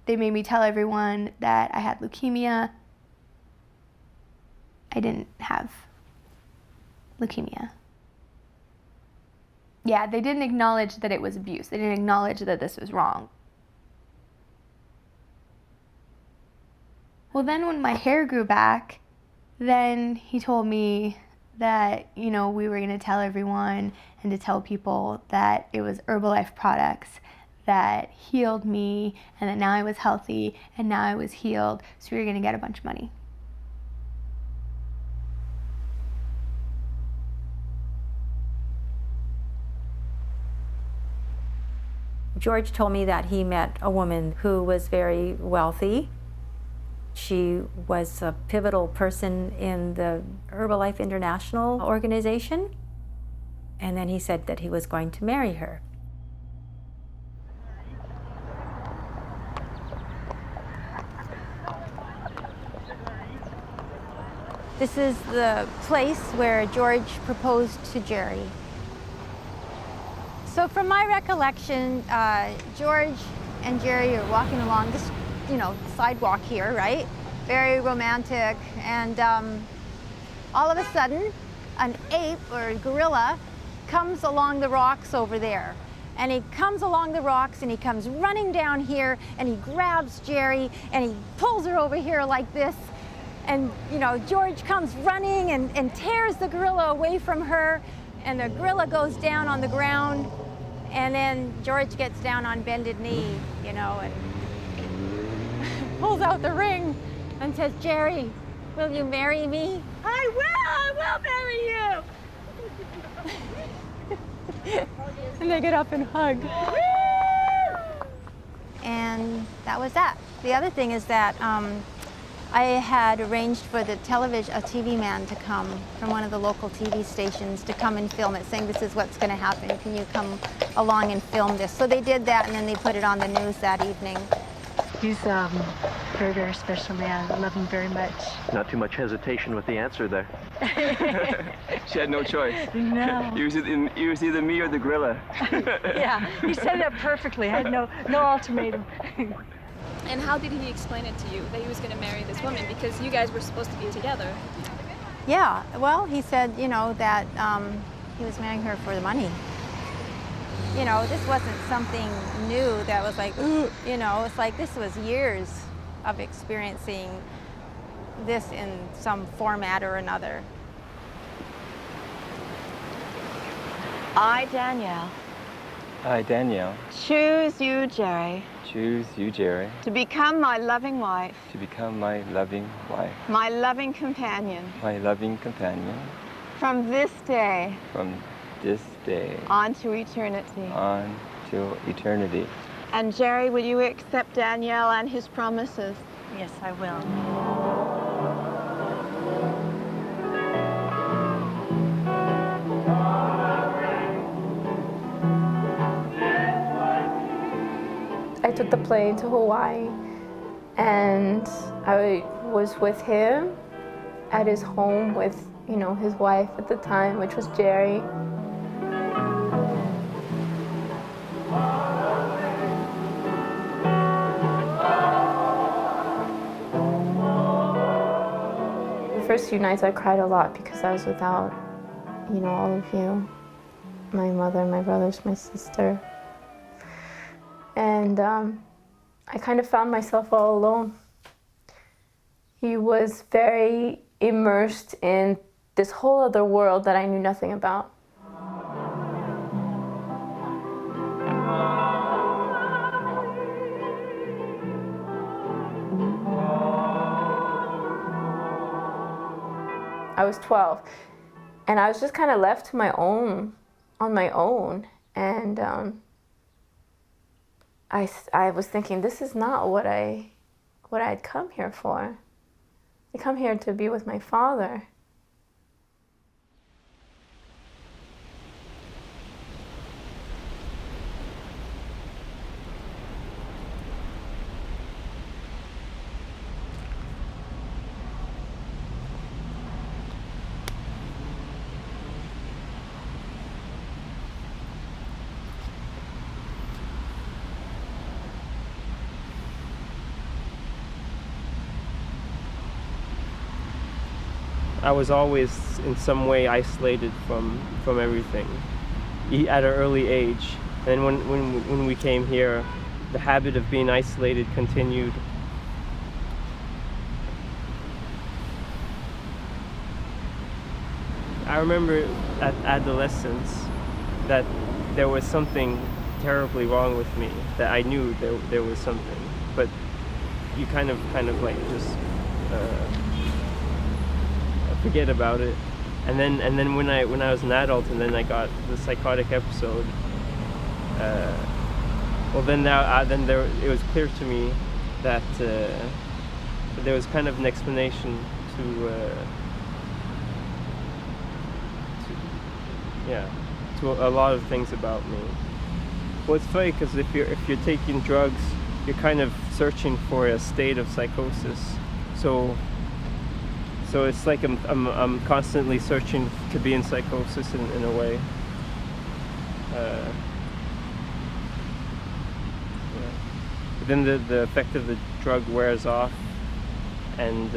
they made me tell everyone that I had leukemia. I didn't have leukemia. Yeah, they didn't acknowledge that it was abuse. They didn't acknowledge that this was wrong. Well, then when my hair grew back, then he told me that, you know, we were going to tell everyone and to tell people that it was Herbalife products that healed me and that now I was healthy and now I was healed, so we were going to get a bunch of money. George told me that he met a woman who was very wealthy. She was a pivotal person in the Herbalife International organization. And then he said that he was going to marry her. This is the place where George proposed to Jerry. So from my recollection, George and Jerry are walking along this, you know, sidewalk here, right? Very romantic. And all of a sudden, an ape or a gorilla comes along the rocks over there. And he comes along the rocks and he comes running down here and he grabs Jerry and he pulls her over here like this. And, you know, George comes running and tears the gorilla away from her, and the gorilla goes down on the ground, and then George gets down on bended knee, you know, and pulls out the ring and says, Jerry, will you marry me? I will marry you! And they get up and hug. And that was that. The other thing is that I had arranged for the TV man to come from one of the local TV stations to come and film it, saying this is what's going to happen. Can you come along and film this? So they did that, and then they put it on the news that evening. He's a very, very special man. I love him very much. Not too much hesitation with the answer there. She had no choice. No. It was either me or the gorilla. Yeah, he set it up perfectly. I had no ultimatum. And how did he explain it to you, that he was going to marry this woman? Because you guys were supposed to be together. Yeah, well, he said, you know, that he was marrying her for the money. You know, this wasn't something new that was like, ooh, you know, it's like this was years of experiencing this in some format or another. I, Danielle. I, Danielle. Choose you, Jerry. Choose you, Jerry. To become my loving wife. To become my loving wife. My loving companion. My loving companion. From this day. From this day. On to eternity. On to eternity. And Jerry, will you accept Danielle and his promises? Yes, I will. took the plane to Hawaii, and I was with him at his home with, you know, his wife at the time, which was Jerry. The first few nights I cried a lot because I was without, you know, all of you. My mother, my brothers, my sister. And I kind of found myself all alone. He was very immersed in this whole other world that I knew nothing about. I was 12, and I was just kind of left to my own, on my own, and I was thinking, this is not what I'd come here for. I come here to be with my father. I was always in some way isolated from everything at an early age. And when we came here, the habit of being isolated continued. I remember at adolescence that there was something terribly wrong with me, that I knew there was something, but you kind of like just forget about it. And then when I was an adult, and then I got the psychotic episode, well then it was clear to me that there was kind of an explanation to a lot of things about me. Well, it's funny because if you're taking drugs, you're kind of searching for a state of psychosis. So it's like I'm constantly searching to be in psychosis in a way. But then the effect of the drug wears off, and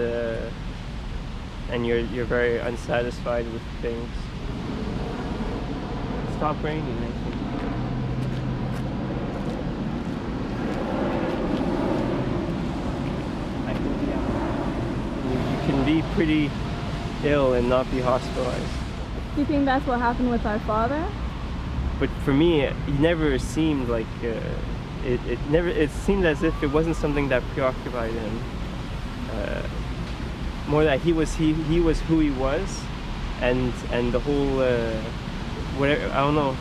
you're very unsatisfied with things. Stop raining, I think. Can be pretty ill and not be hospitalized. Do you think that's what happened with our father? But for me, he never seemed like it seemed as if it wasn't something that preoccupied him. More that he was who he was, and the whole whatever, I don't know.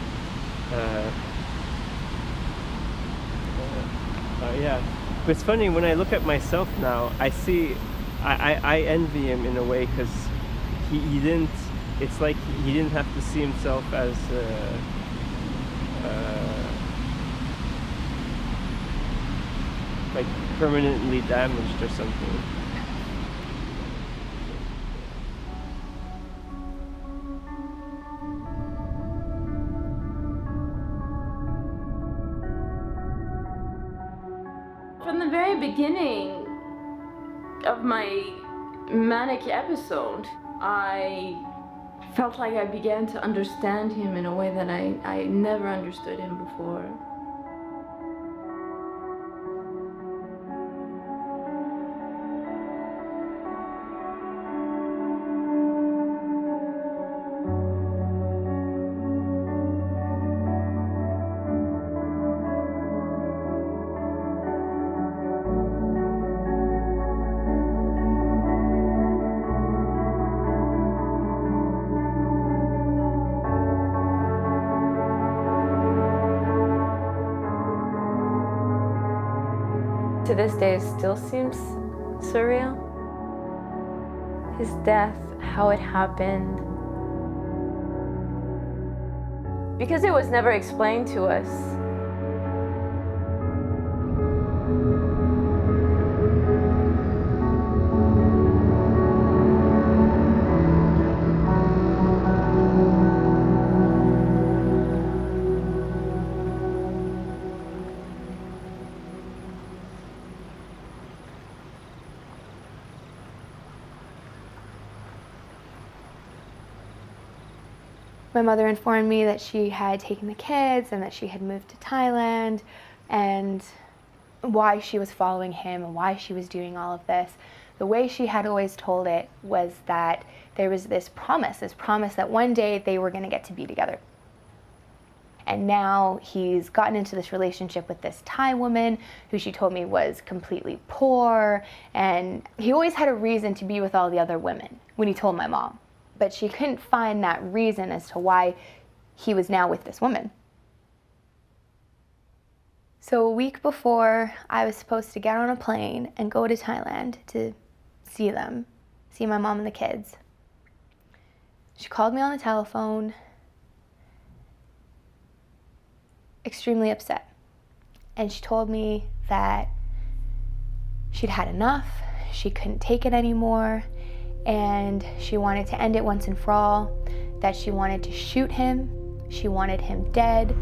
Yeah, but it's funny when I look at myself now. I see. I envy him in a way, because he didn't. It's like he didn't have to see himself as like permanently damaged or something. From the very beginning of my manic episode, I felt like I began to understand him in a way that I never understood him before. To this day, it still seems surreal. His death, how it happened. Because it was never explained to us. My mother informed me that she had taken the kids and that she had moved to Thailand, and why she was following him and why she was doing all of this. The way she had always told it was that there was this promise that one day they were going to get to be together. And now he's gotten into this relationship with this Thai woman who she told me was completely poor, and he always had a reason to be with all the other women when he told my mom. But she couldn't find that reason as to why he was now with this woman. So a week before I was supposed to get on a plane and go to Thailand to see them, see my mom and the kids, she called me on the telephone, extremely upset. And she told me that she'd had enough, she couldn't take it anymore, and she wanted to end it once and for all, that she wanted to shoot him, she wanted him dead.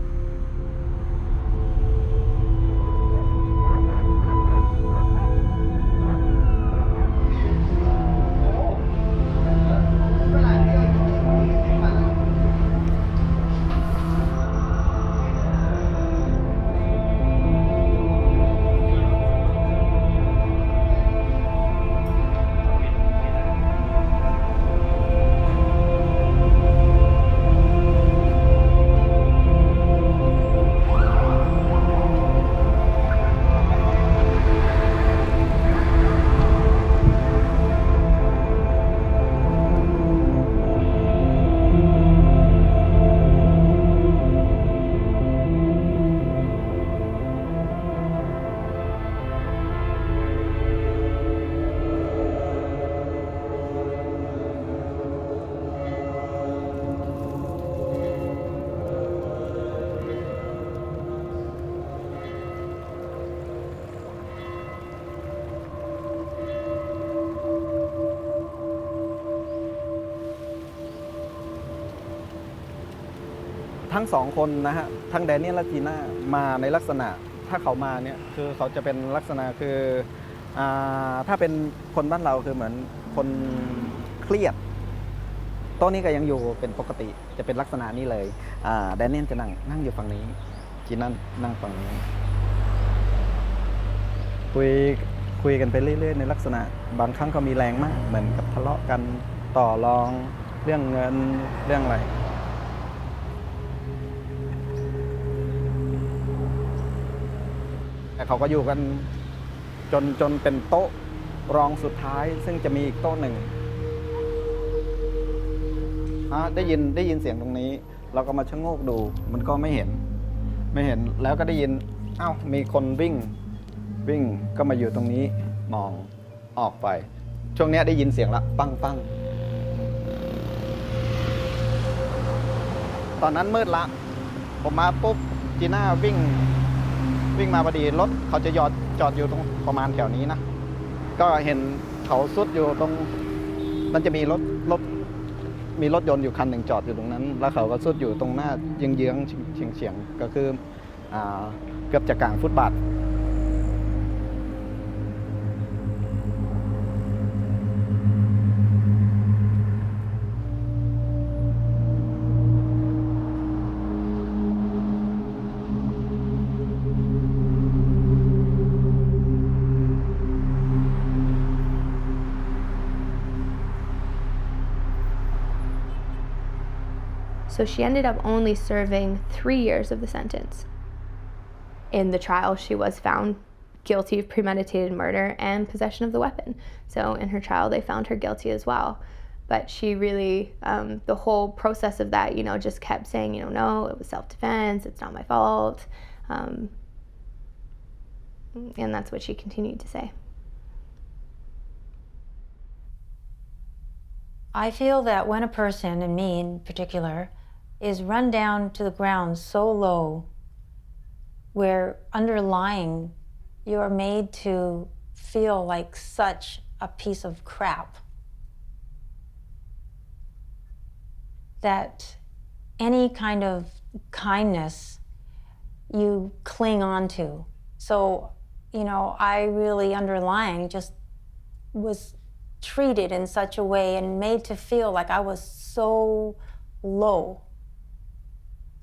ทั้งสองคนนะฮะทั้งแดเนียลและจีน่ามาในลักษณะถ้าเขามาเนี่ยคือเขาจะเป็นลักษณะคือถ้าเป็นคนบ้านเราคือเหมือนคนเครียดโต๊ะนี้ก็ยังอยู่เป็นปกติจะเป็นลักษณะนี้เลยแดเนียลจะนั่งอยู่ฝั่งนี้จีน่านั่งฝั่งนี้คุยกันไปเรื่อยๆในลักษณะบางครั้งก็มีแรงมากเหมือนกับทะเลาะกันต่อรองเรื่องเงินเรื่องอะไรแต่เขาก็อยู่กันจนเป็นโต๊ะรองสุดท้ายซึ่งจะมีอีกโต๊ะหนึ่งได้ยินเสียงตรงนี้เราก็มาชะโงกดูมันก็ไม่เห็นแล้วก็ได้ยินมีคนวิ่งก็มาอยู่ตรงนี้มองออกไปช่วงนี้ได้ยินเสียงละปังตอนนั้นมืดละผมมาปุ๊บจีน่าวิ่งมาพอดีรถเขาจะจอดอยู่ตรงประมาณแถวนี้นะก็เห็นเขาซุดอยู่ตรงมันจะมีรถยนต์อยู่คันหนึ่งจอดอยู่ตรงนั้นแล้วเขาก็ซุดอยู่ตรงหน้าเยื้องๆเฉียงก็คือเกือบจะกลางฟุตบาทSo she ended up only serving 3 years of the sentence. In the trial, she was found guilty of premeditated murder and possession of the weapon. So in her trial, they found her guilty as well. But she really, the whole process of that, just kept saying, no, it was self-defense, it's not my fault. And that's what she continued to say. I feel that when a person, and me in particular, is run down to the ground so low, where underlying you are made to feel like such a piece of crap, that any kind of kindness you cling on to. So, I really underlying just was treated in such a way and made to feel like I was so low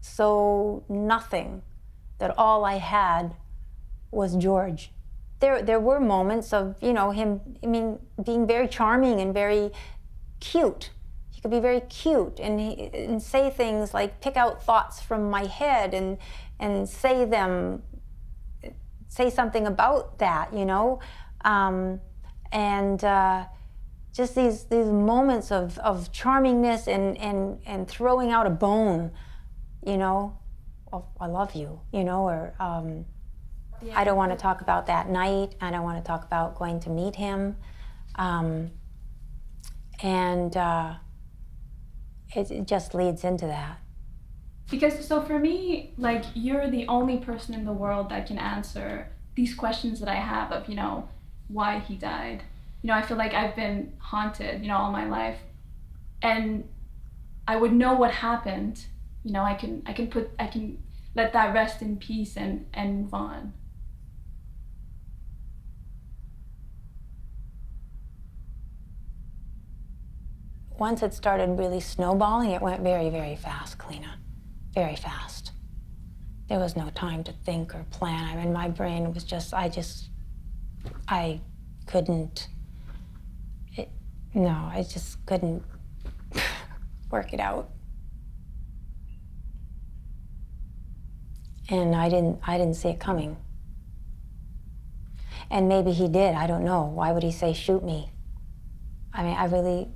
so nothing that all I had was George. There were moments of, you know, him, I mean, being very charming and very cute. He could be very cute and say things like pick out thoughts from my head and say something about that, you know? Just these moments of charmingness and throwing out a bone, you know? Oh, I love you, you know, or I don't want to talk about that night. I don't want to talk about going to meet him. It just leads into that. Because, so for me, like, you're the only person in the world that can answer these questions that I have of, you know, why he died. You know, I feel like I've been haunted, you know, all my life. And I would know what happened. You know, I can let that rest in peace and move on. Once it started really snowballing, it went very, very fast, Kalina. Very fast. There was no time to think or plan. I mean, my brain was just, I couldn't, I just couldn't work it out. And I didn't see it coming. And maybe he did, I don't know. Why would he say, shoot me? I mean, I really,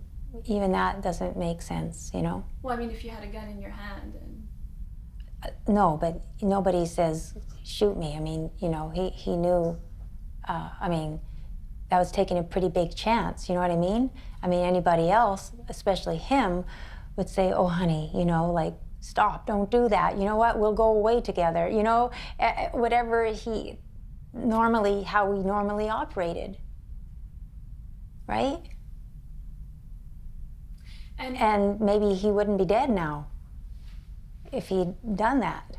even that doesn't make sense, you know? Well, I mean, if you had a gun in your hand and... No, but nobody says, shoot me. I mean, you know, he knew, I mean, that was taking a pretty big chance, you know what I mean? I mean, anybody else, especially him, would say, oh, honey, you know, like, stop, don't do that. You know what, we'll go away together, you know? Whatever how we normally operated, right? And maybe he wouldn't be dead now if he'd done that.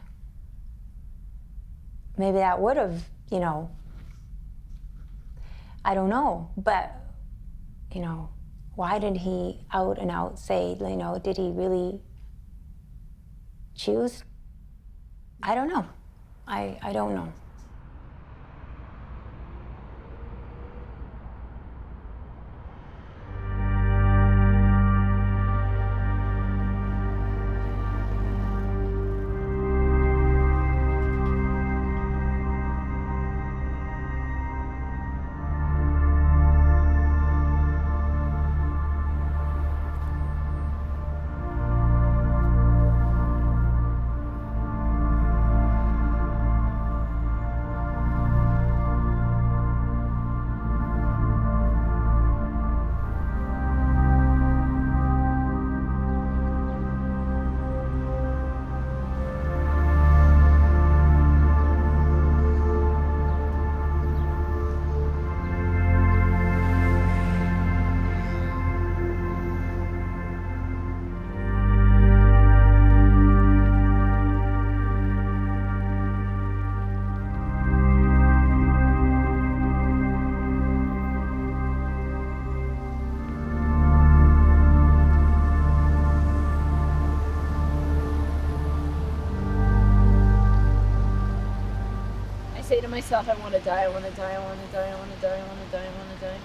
Maybe that would have, you know, I don't know, but, you know, why did he out and out say, you know, did he really choose? I don't know. I don't know. Say to myself, I want to die, I want to die, I want to die, I want to die, I want to die, I want to die.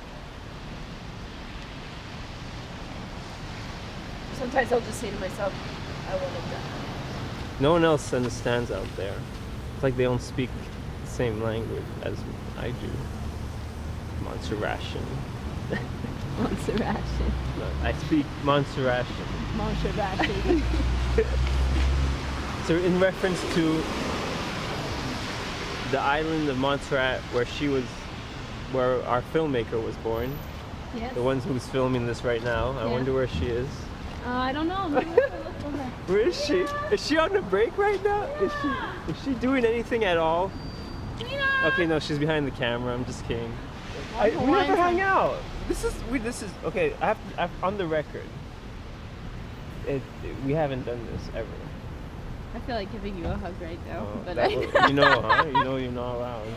Sometimes I'll just say to myself, I want to die. No one else understands out there. It's like they don't speak the same language as I do. Montserratian. Montserratian. No, I speak Montserratian. Montserratian. So in reference to the island of Montserrat where our filmmaker was born. Yes. The one who's filming this right now. I wonder where she is. I don't know. Where is she? Is she on a break right now? Is she doing anything at all? Okay, no, she's behind the camera. I'm just kidding. We never hang out. This is okay. I have on the record. We haven't done this ever. I feel like giving you a hug right now. Oh, but you know, huh? You know you're not allowed.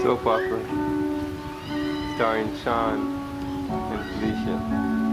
soap opera starring Sean and Felicia.